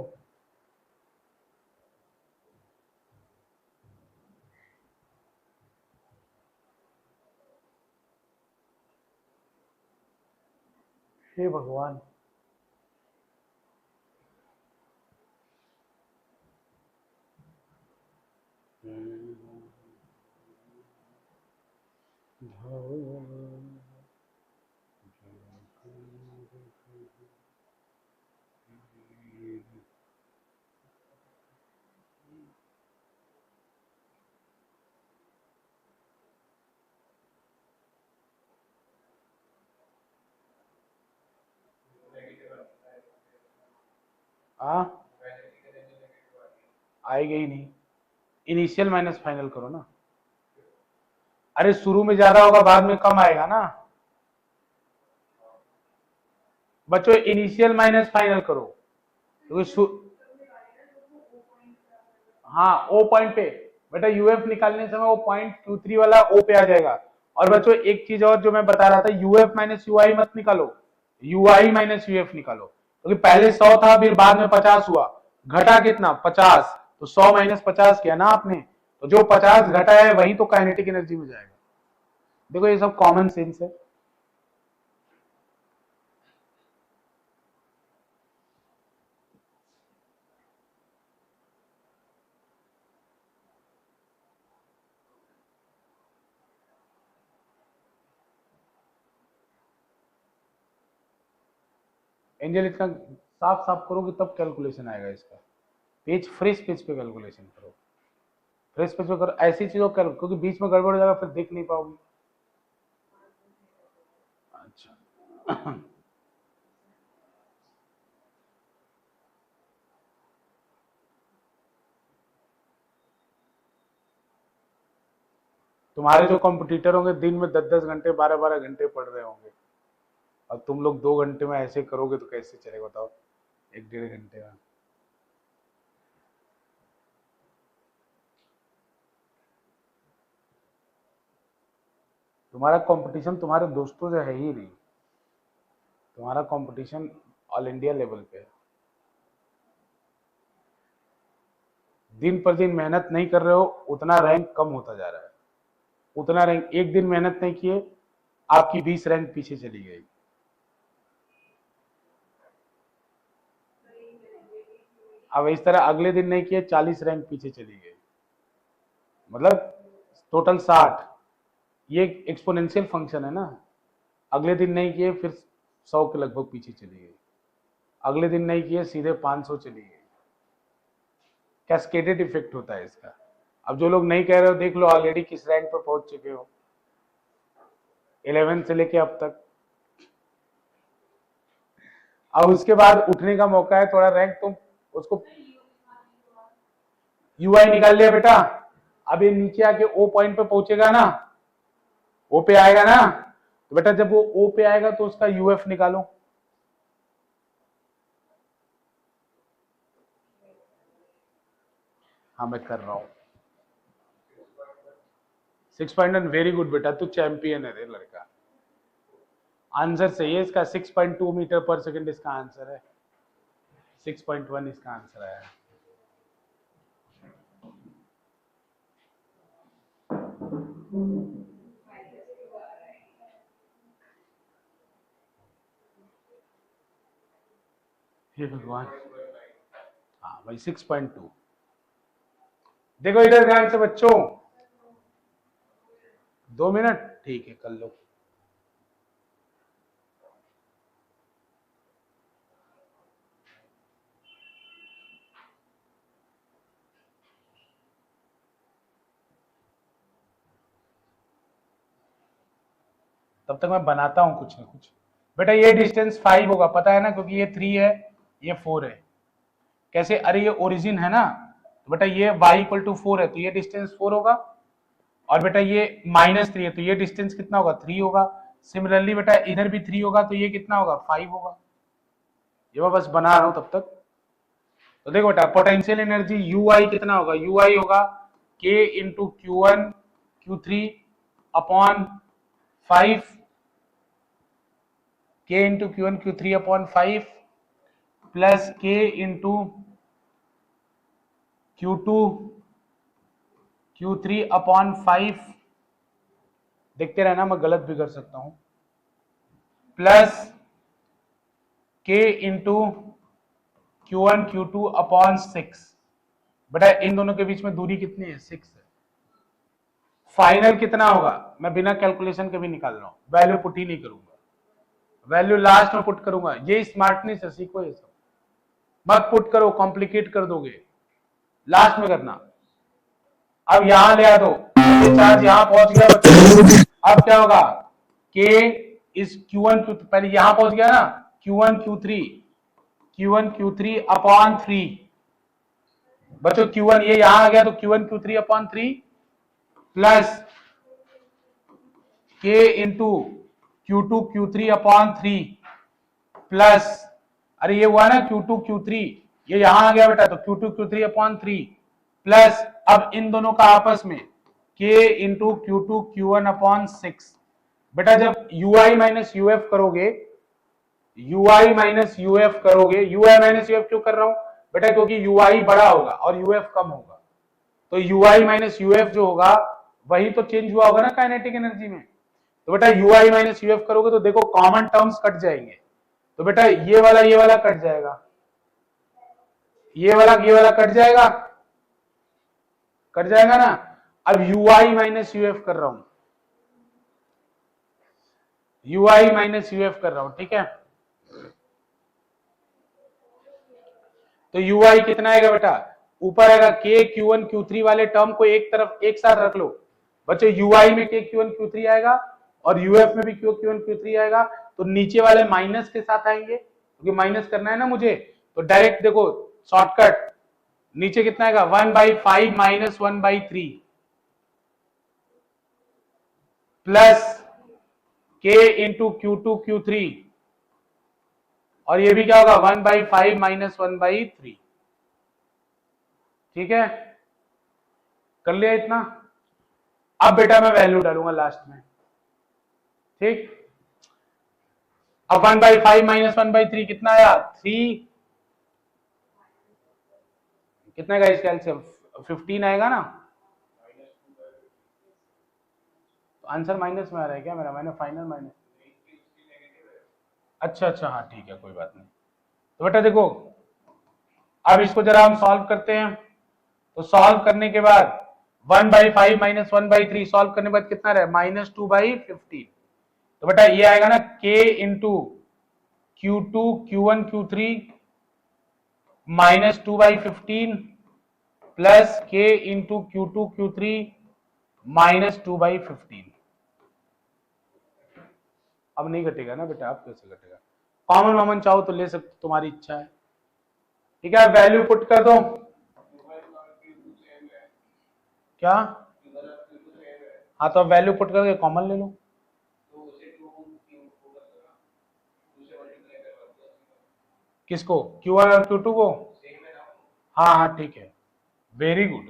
हे भगवान, हाँ आएगा ही नहीं, इनिशियल माइनस फाइनल करो ना। अरे शुरू में ज्यादा होगा बाद में कम आएगा ना बच्चों, इनिशियल माइनस फाइनल करो क्योंकि हाँ ओ पॉइंट पे बेटा यूएफ निकालने समय वो पॉइंट Q3 वाला ओ पे आ जाएगा। और बच्चों एक चीज और जो मैं बता रहा था, यूएफ माइनस यूआई मत निकालो, यूआई माइनस यूएफ निकालो, क्योंकि पहले 100 था फिर बाद में 50 हुआ, घटा कितना 50, तो 100 माइनस 50 किया ना आपने, तो जो 50 घटा है वही तो काइनेटिक एनर्जी में जाएगा। देखो ये सब कॉमन सेंस है। एंजल इतना साफ साफ करोगे तब कैलकुलेशन आएगा इसका, पेज फ्रेश पेज पे कैलकुलेशन करो, फ्रेश पेज पे करो, ऐसी चीजों करो क्योंकि बीच में गड़बड़ हो जाएगा फिर देख नहीं पाओगे। अच्छा तुम्हारे जो कॉम्पिटिटर होंगे दिन में 10-10 घंटे 12-12 घंटे पढ़ रहे होंगे, अब तुम लोग 2 घंटे में ऐसे करोगे तो कैसे चलेगा बताओ, 1-1.5 घंटे में। तुम्हारा कंपटीशन तुम्हारे दोस्तों से है ही नहीं, तुम्हारा कंपटीशन ऑल इंडिया लेवल पे है। दिन पर दिन मेहनत नहीं कर रहे हो उतना रैंक कम होता जा रहा है, उतना रैंक, एक दिन मेहनत नहीं किए आपकी 20 रैंक पीछे चली गई। अब इस तरह अगले दिन नहीं किए 40 रैंक पीछे चली गई, मतलब टोटल 60। ये एक्सपोनेंशियल फंक्शन है ना, अगले दिन नहीं किए फिर 100 के लगभग पीछे चली गई, अगले दिन नहीं किए सीधे 500 चली गई। कैस्केडेड इफेक्ट होता है इसका। अब जो लोग नहीं कह रहे हो देख लो ऑलरेडी किस रैंक पर पहुंच चुके हो 11 से लेके अब तक। अब उसके बाद उठने का मौका है, थोड़ा रैंक तुम उसको यूआई निकाल लिया बेटा, अब ये नीचे आके ओ पॉइंट पे पहुंचेगा ना, ओ पे आएगा ना, तो बेटा जब वो ओ पे आएगा तो उसका यूएफ निकालो। हाँ मैं कर रहा हूं 6.1, वेरी गुड बेटा, तू चैंपियन है रे लड़का। आंसर सही है इसका, 6.2 मीटर पर सेकंड इसका आंसर है, 6.1 इसका आंसर है। हे भगवान, हाँ भाई 6.2। देखो इधर ध्यान से बच्चों, 2 मिनट ठीक है कर लो। तब तक मैं बनाता हूं कुछ ना कुछ। बेटा ये डिस्टेंस 5 होगा पता है ना, क्योंकि ये 3 है ये 4 है। कैसे, अरे ये ओरिजिन है ना, तो बेटा ये y इक्वल टू 4 है तो ये डिस्टेंस 4 होगा, और बेटा ये -3 है तो ये डिस्टेंस कितना होगा 3 होगा। सिमिलरली बेटा इधर भी 3 होगा तो ये कितना होगा 5 होगा। ये मैं बस बना रहा हूं तब तक। तो देखो बेटा पोटेंशियल एनर्जी ui कितना होगा, ui होगा k into Q1 Q3 upon 5, k into Q1 Q3 upon 5 plus k into Q2 Q3 upon 5, देखते रहना मैं गलत भी कर सकता हूं, plus k into Q1 Q2 upon 6। बेटा इन दोनों के बीच में दूरी कितनी है 6 है। फाइनल कितना होगा मैं बिना कैलकुलेशन के भी निकाल रहा हूं, वैल्यू पुट ही नहीं करूंगा, वैल्यू लास्ट में पुट करूंगा। ये स्मार्टनेस है, सीखो ये सब, मत पुट करो कॉम्प्लिकेट कर दोगे, लास्ट में करना। अब यहां ले आ दो, चार्ज यहां पहुंच गया बच्चों, अब क्या होगा k इस Q1 Q, पहले यहां पहुंच गया ना Q1 Q3 Q1 Q3 upon 3। बच्चों Q1 ये यहां आ गया तो Q1 Q3 upon 3 plus K into Q2 Q3 upon 3 plus, अरे ये हुआ ना Q2 Q3, ये यहां आ गया बेटा तो Q2 Q3 अपॉन 3 प्लस, अब इन दोनों का आपस में K into Q2 Q1 upon 6। बेटा जब UI माइनस UF करोगे, UI माइनस UF करोगे, UI माइनस UF क्यों कर रहा हूं बेटा, क्योंकि UI बड़ा होगा और UF कम होगा, तो UI माइनस UF जो होगा वही तो चेंज हुआ होगा ना काइनेटिक एनर्जी में। तो बेटा UI माइनस UF करोगे तो देखो कॉमन टर्म्स कट जाएंगे, तो बेटा ये वाला कट जाएगा, ये वाला कट जाएगा ना। अब UI माइनस UF कर रहा हूं, UI माइनस UF कर रहा हूं, ठीक है। तो UI कितना आएगा बेटा, ऊपर आएगा K Q1 Q3 वाले टर्म को एक तरफ एक साथ रख लो बच्चों, UI में K Q1 Q3 आएगा और UF में भी Q1 Q3 आएगा, तो नीचे वाले माइनस के साथ आएंगे क्योंकि माइनस करना है ना मुझे, तो डायरेक्ट देखो शॉर्टकट, नीचे कितना आएगा 1/5 minus 1/3 plus K into Q2 Q3, और ये भी क्या होगा 1/5 माइनस 1/3। ठीक है, कर लिया इतना। अब बेटा मैं वैल्यू डालूंगा लास्ट में, ठीक। अब 1/5 माइनस 1/3 कितना आया 3, कितना आएगा इस कैलसियम 15 आएगा ना, तो आंसर माइनस में आ रहा है क्या मेरा, मैंने फाइनल माइनस, अच्छा हाँ ठीक है कोई बात नहीं। तो बेटा देखो अब इसको जरा हम सॉल्व करते हैं, तो सॉल्व करने के बाद 1/5 माइनस 1/3 सॉल्व करने के बाद कितना रहे -2/15, तो बेटा ये आएगा ना K into Q2 Q1 Q3 -2/15 plus K into Q2 Q3 -2/15। अब नहीं घटेगा ना बेटा, अब कैसे घटेगा, कॉमन चाहो तो ले सकते, तुम्हारी इच्छा है, ठीक है। वैल्यू पुट कर दो, क्या, हाँ तो वैल्यू पुट करके कॉमन ले लो, किसको Q1 और Q2 को, हाँ ठीक है, वेरी गुड।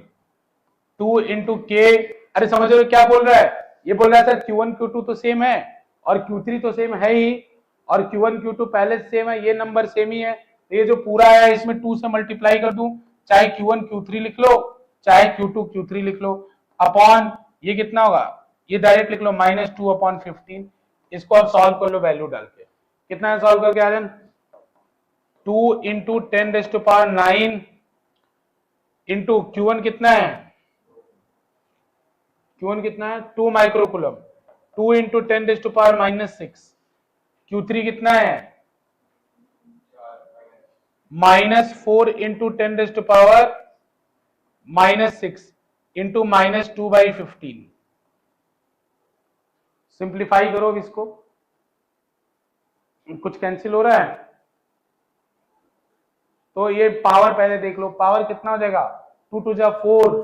2 इंटू के, अरे समझ रहे हो क्या बोल रहा है, ये बोल रहा है सर Q1 Q2 तो सेम है और Q3 तो सेम है ही, और Q1 Q2 पहले सेम है, ये नंबर सेम ही है, तो ये जो पूरा है इसमें 2 से मल्टीप्लाई कर दूं, चाहे Q1 Q3 लिख लो चाहे Q2 Q3 लिख लो, अपॉन ये कितना होगा, ये डायरेक्ट लिख लो -2/15। इसको आप सॉल्व कर लो वैल्यू डाल के, कितना है सॉल्व करके आर्यन, 2 इंटू 10⁹ इंटू Q1 कितना है, Q1 कितना है 2 माइक्रोकूलम, 2 इंटू 10⁻⁻6, Q3 कितना है -4 इंटू 10⁻⁻6 इंटू -2/15। सिंप्लीफाई करो इसको, कुछ कैंसिल हो रहा है, तो ये पावर पहले देख लो, पावर कितना हो जाएगा 2 2 जा 4,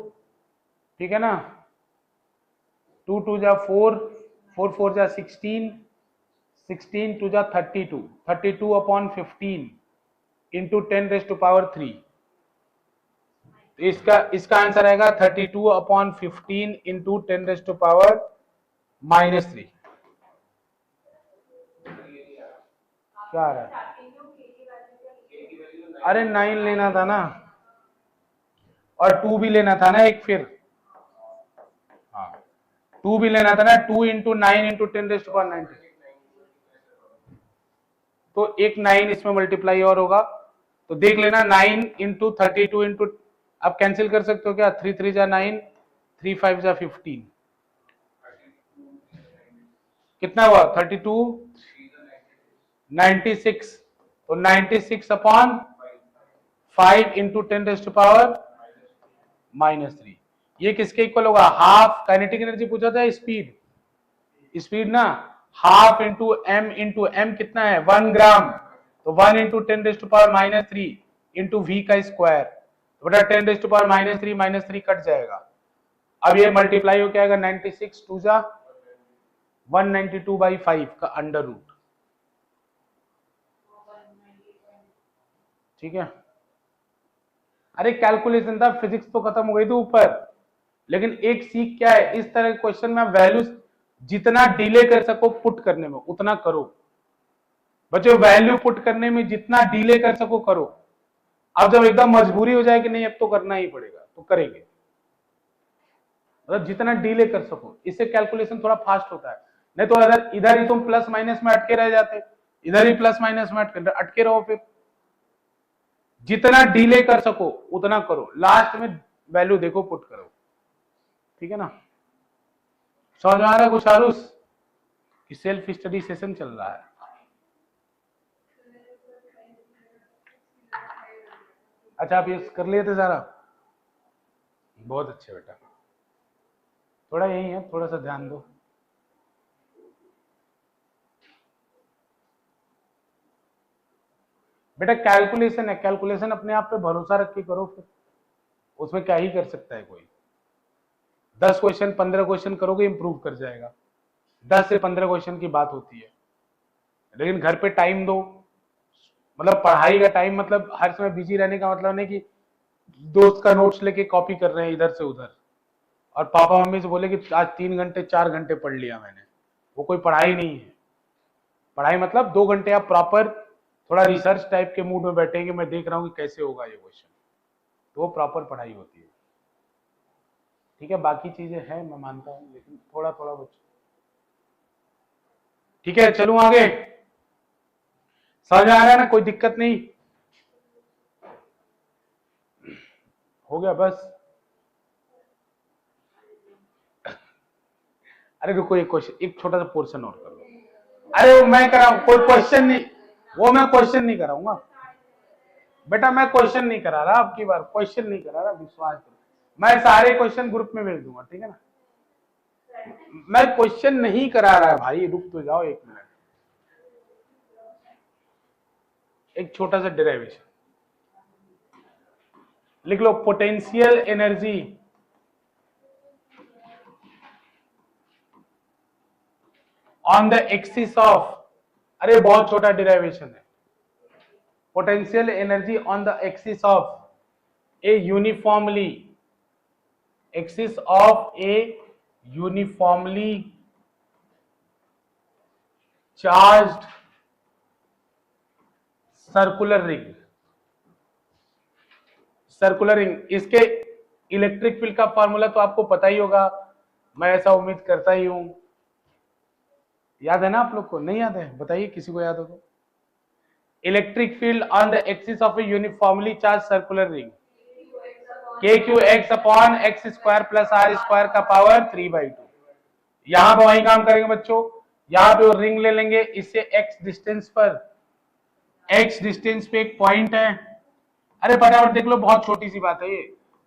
ठीक है ना, 2 2 जा 4, 4 4 जा 16, 16 2 जा 32, 32/15 इंटू 10⁻3, तो इसका आंसर आएगा 32/15 इंटू 10⁻⁻3। क्या आ रहा है, अरे 9 लेना था ना, और 2 भी लेना था ना एक, फिर हाँ 2 भी लेना था ना, 2 इंटू 9 इंटू 10⁻⁹, तो एक 9 इसमें मल्टीप्लाई और होगा, तो देख लेना 9 इंटू 32 इंटू, आप कैंसिल कर सकते हो क्या, 3 3 जा 9, 3 5 जा 15, कितना हुआ 32 96, तो 96/5 इंटू 10⁻⁻3, ये किसके इक्वल होगा, हाफ, काइनेटिक एनर्जी पूछा था, स्पीड, स्पीड ना, हाफ इंटू एम कितना है 1 ग्राम, तो 1 इंटू 10⁻³ इंटू v का स्क्वायर, तो बेटा 10⁻³ -3 कट जाएगा। अब ये मल्टीप्लाई हो क्या आएगा, 96 2 जा 192/5 का अंडर रूट। ठीक है, अरे कैलकुलेशन था, फिजिक्स तो खत्म हो गई थी ऊपर, लेकिन एक सीख क्या है, इस तरह के क्वेश्चन में वैल्यू जितना डिले कर सको पुट करने में उतना करो बच्चों, वैल्यू पुट करने में जितना डिले कर सको करो। अब जब एकदम मजबूरी हो जाए कि नहीं अब तो करना ही पड़ेगा तो करेंगे, मतलब जितना डिले कर सको, इससे कैलकुलेशन थोड़ा फास्ट होता है। नहीं तो अगर इधर ही तुम प्लस माइनस में अटके रह जाते, इधर ही प्लस माइनस में अटके रहो, फिर जितना डिले कर सको उतना करो, लास्ट में वैल्यू देखो पुट करो। ठीक है ना, समझ में आ रहा कुछ आरुष कि सेल्फ स्टडी सेशन चल रहा है। अच्छा आप ये कर लिए थे सारा, बहुत अच्छे बेटा, थोड़ा यही है, थोड़ा सा ध्यान दो। बेटा कैलकुलेशन है, कैलकुलेशन अपने आप पे भरोसा रख के करो, फिर उसमें क्या ही कर सकता है कोई। 10 क्वेश्चन 15 क्वेश्चन करोगे इंप्रूव कर जाएगा, 10 से 15 क्वेश्चन की बात होती है, लेकिन घर पे टाइम दो, मतलब पढ़ाई का टाइम, मतलब हर समय बिजी रहने का मतलब नहीं कि दोस्त का नोट्स लेके कॉपी कर रहे हैं इधर से उधर, और पापा मम्मी से बोले कि आज 3 घंटे 4 घंटे पढ़ लिया मैंने, वो कोई पढ़ाई नहीं है। पढ़ाई मतलब 2 घंटे आप प्रॉपर थोड़ा रिसर्च टाइप के मूड में बैठेंगे, मैं देख रहा हूँ कि कैसे होगा ये क्वेश्चन, तो वो प्रॉपर पढ़ाई होती है। ठीक है, बाकी चीजें हैं मैं मानता हूँ, लेकिन थोड़ा थोड़ा बच्चों। ठीक है चलूं आगे, समझ आ रहा है ना, कोई दिक्कत नहीं, हो गया बस। अरे रुको, एक क्वेश्चन, एक छोटा सा पोर्शन और कर लो। अरे वो मैं कराऊं, कोई क्वेश्चन नहीं, वो मैं क्वेश्चन नहीं कराऊंगा बेटा, मैं क्वेश्चन नहीं करा रहा, अब की बार क्वेश्चन नहीं करा रहा, विश्वास करो, मैं सारे क्वेश्चन ग्रुप में भेज दूंगा। ठीक है ना, मैं क्वेश्चन नहीं करा रहा भाई, रुक तो जाओ 1 मिनट, एक छोटा सा डेरिवेशन लिख लो, potential energy on the axis of, अरे बहुत छोटा डेरिवेशन है, potential energy on the axis of a uniformly, axis of a uniformly charged circular ring, circular ring, इसके इलेक्ट्रिक फील्ड का फॉर्मूला तो आपको पता ही होगा, मैं ऐसा उम्मीद करता ही हूं, याद है ना आप लोग को, नहीं याद है बताइए, किसी को याद हो तो। Electric field on the axis of a uniformly charge circular ring, kqx/x² plus r² का पावर 3/2। यहां पर वही काम करेंगे बच्चों, यहां पे रिंग ले लेंगे, इससे x डिस्टेंस पर, x डिस्टेंस पे एक पॉइंट है, अरे फटाफट देख लो, बहुत छोटी सी बात है ये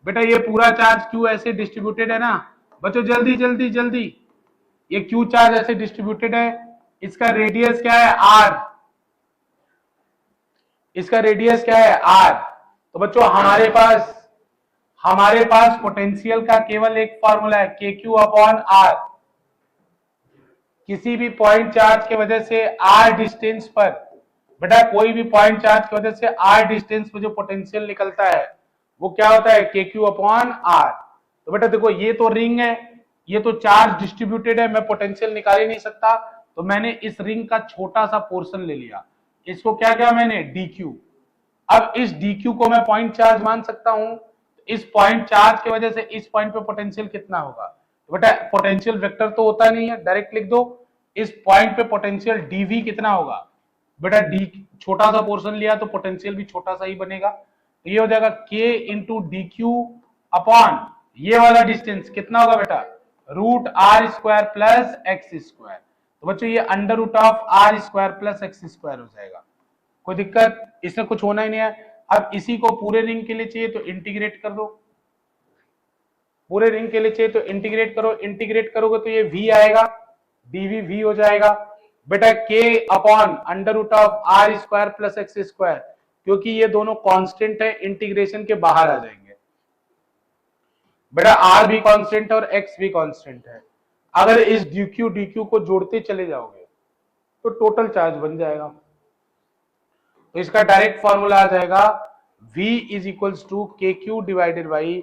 बेटा, ये पूरा चार्ज q ऐसे डिस्ट्रीब्यूटेड है ना बच्चों, जल्दी जल्दी जल्दी, ये q चार्ज ऐसे डिस्ट्रीब्यूटेड है, इसका रेडियस क्या है r, इसका रेडियस क्या है r, तो बच्चों हमारे पास पोटेंशियल का केवल एक फॉर्मूला है, kq/r, किसी भी पॉइंट चार्ज के वजह से r डिस्टेंस पर, बेटा कोई भी पॉइंट चार्ज की वजह से r डिस्टेंस पर जो पोटेंशियल निकलता है वो क्या होता है, kq/r। तो बेटा देखो, ये तो रिंग है, ये तो चार्ज डिस्ट्रीब्यूटेड है, मैं पोटेंशियल निकाल ही नहीं सकता, तो मैंने इस रिंग का छोटा सा पोर्शन ले लिया, इसको क्या किया मैंने, dq। अब इस dq को मैं पॉइंट चार्ज मान सकता हूं, इस पॉइंट चार्ज की वजह से इस पॉइंट पे पोटेंशियल कितना होगा, बेटा पोटेंशियल वेक्टर तो होता नहीं है, डायरेक्ट लिख दो, इस पॉइंट पे पोटेंशियल dv कितना होगा, बेटा डी छोटा सा पोर्शन लिया तो पोटेंशियल भी छोटा सा ही बनेगा, तो ये हो जाएगा k into D Q upon ये वाला डिस्टेंस कितना होगा बेटा, √r² प्लस x², तो बच्चों ये under root of r² plus x² हो जाएगा, कोई दिक्कत, इसमें कुछ होना ही नहीं है। अब इसी को पूरे रिंग के लिए चाहिए तो इंटीग्रेट कर दो, पूरे रिंग के लिए चाहिए तो इंटीग्रेट करो, इंटीग्रेट करोगे तो ये v आएगा, dv v हो जाएगा, बेटा k upon under root of r square plus x square, क्योंकि ये दोनों कांस्टेंट है, इंटीग्रेशन के बाहर आ जाएंगे। बेटा r भी कांस्टेंट है और x भी कांस्टेंट है। अगर इस dq को जोड़ते चले जाओगे तो टोटल चार्ज बन जाएगा। तो इसका डायरेक्ट फॉर्मूला आ जाएगा v इज इक्वल्स टू के q divided by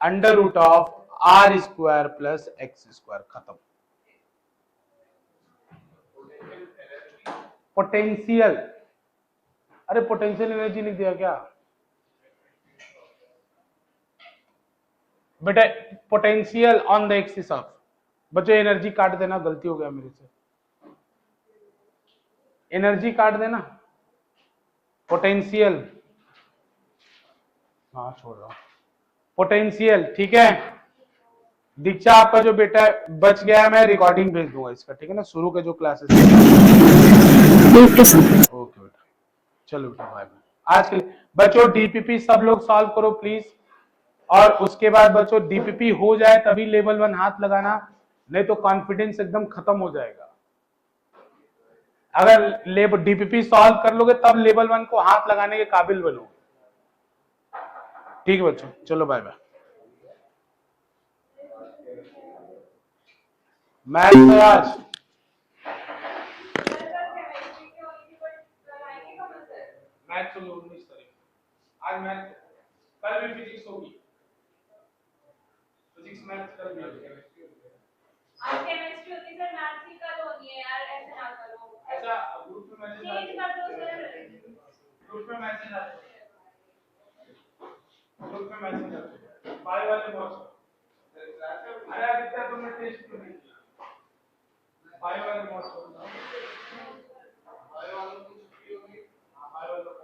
under root of r square plus x square. खत्म। पोटेंशियल, अरे पोटेंशियल एनर्जी लिख दिया क्या बेटा? Potential on the axis of, बच्चों एनर्जी काट देना, गलती हो गया मेरे से, एनर्जी काट देना, पोटेंशियल, हाँ छोड़ रहा हूं, पोटेंशियल। ठीक है दीक्षा, आपका जो बेटा बच गया है मैं रिकॉर्डिंग भेज दूंगा इसका, ठीक है ना, शुरू के जो क्लासेस। ओके बेटा, चलो बेटा बाय बाय। आज के लिए बच्चों डीपीपी सब लोग सॉल्व करो प्लीज, और उसके बाद बच्चों डीपीपी हो जाए तभी लेवल 1 हाथ लगाना, नहीं तो कॉन्फिडेंस एकदम खत्म हो जाएगा। अगर डीपीपी सॉल्व कर लोगे तब लेवल 1 को हाथ लगाने के काबिल बनोगे। ठीक है बच्चों, चलो बाय बाय। मैथ है आज, मैथ होगी 19 तारीख, आज मैथ, कल भी फिजिक्स होगी, फिजिक्स मैथ कल भी होगी। आज केमिस्ट्री होती सर, मैथ की कल होनी है यार, ऐसे ना करो। ऐसा ग्रुप में मैसेज चेंज कर दो सर, ग्रुप में मैसेज आ जाए, ग्रुप में मैसेज आ जाए बाय वाले बॉक्स। अरे आदित्य तुमने टेस्ट क्यों नहीं किया? बाय वाले बॉक्स, बाय वालों की छुट्टी होगी, हां बाय वालों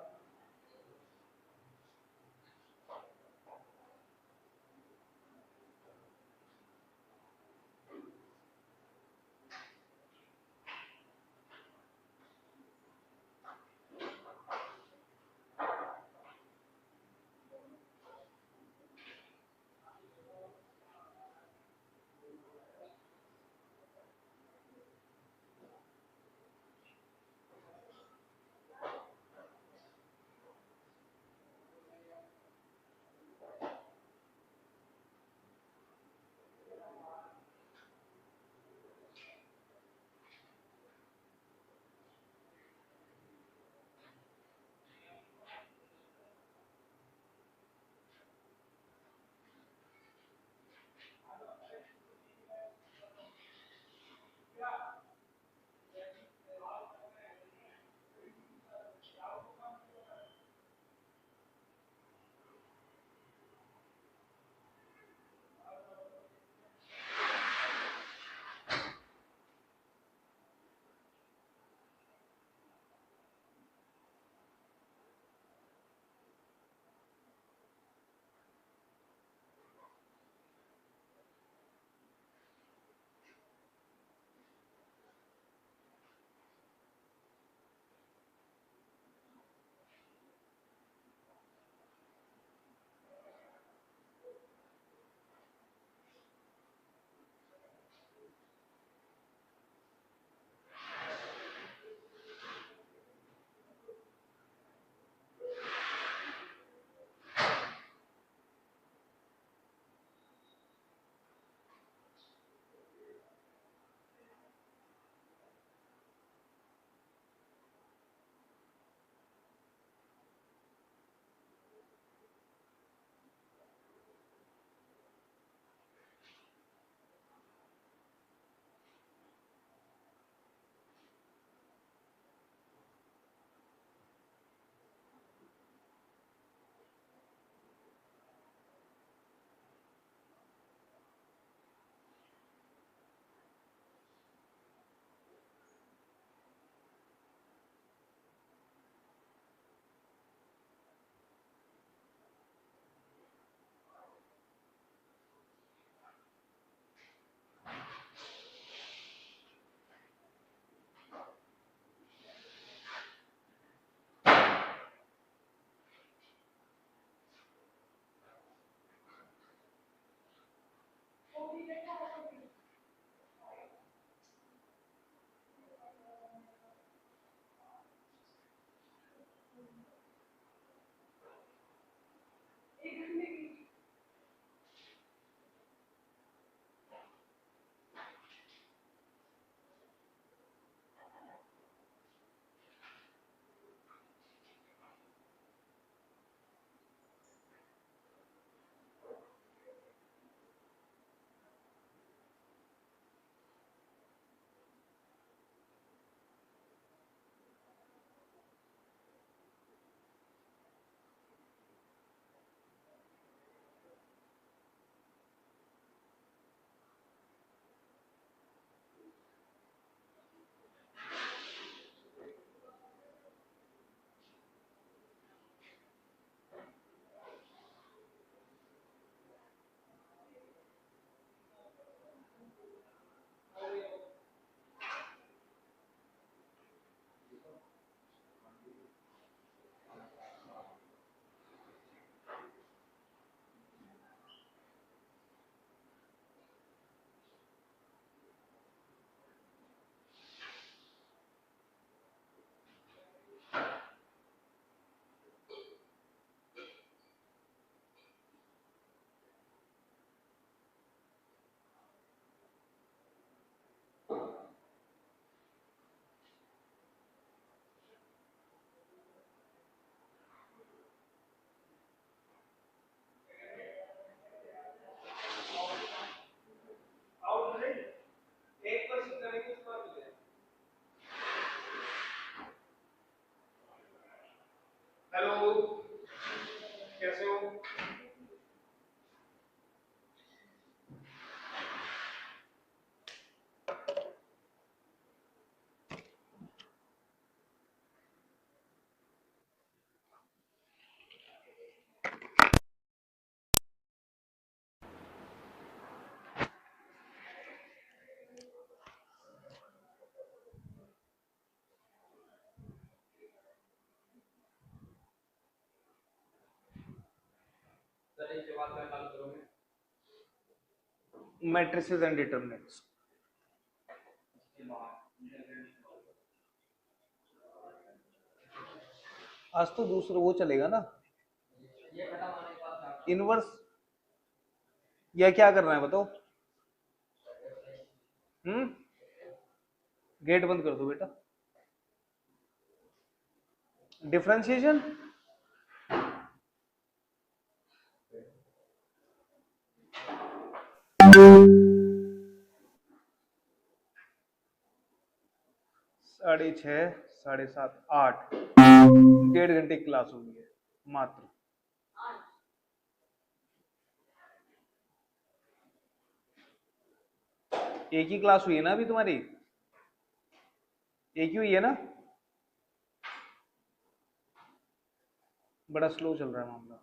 मैट्रिसेस एंड डिटरमिनेंट्स। आज तो दूसरा वो चलेगा ना, इनवर्स। या क्या करना है बताओ? गेट बंद कर दो बेटा। डिफरेंशिएशन साढ़े 6, 7:30, 8, 1.5 घंटे की क्लास होगी है मात्र। एक ही क्लास हुई है ना अभी तुम्हारी? एक ही हुई है ना? बड़ा स्लो चल रहा है मामला।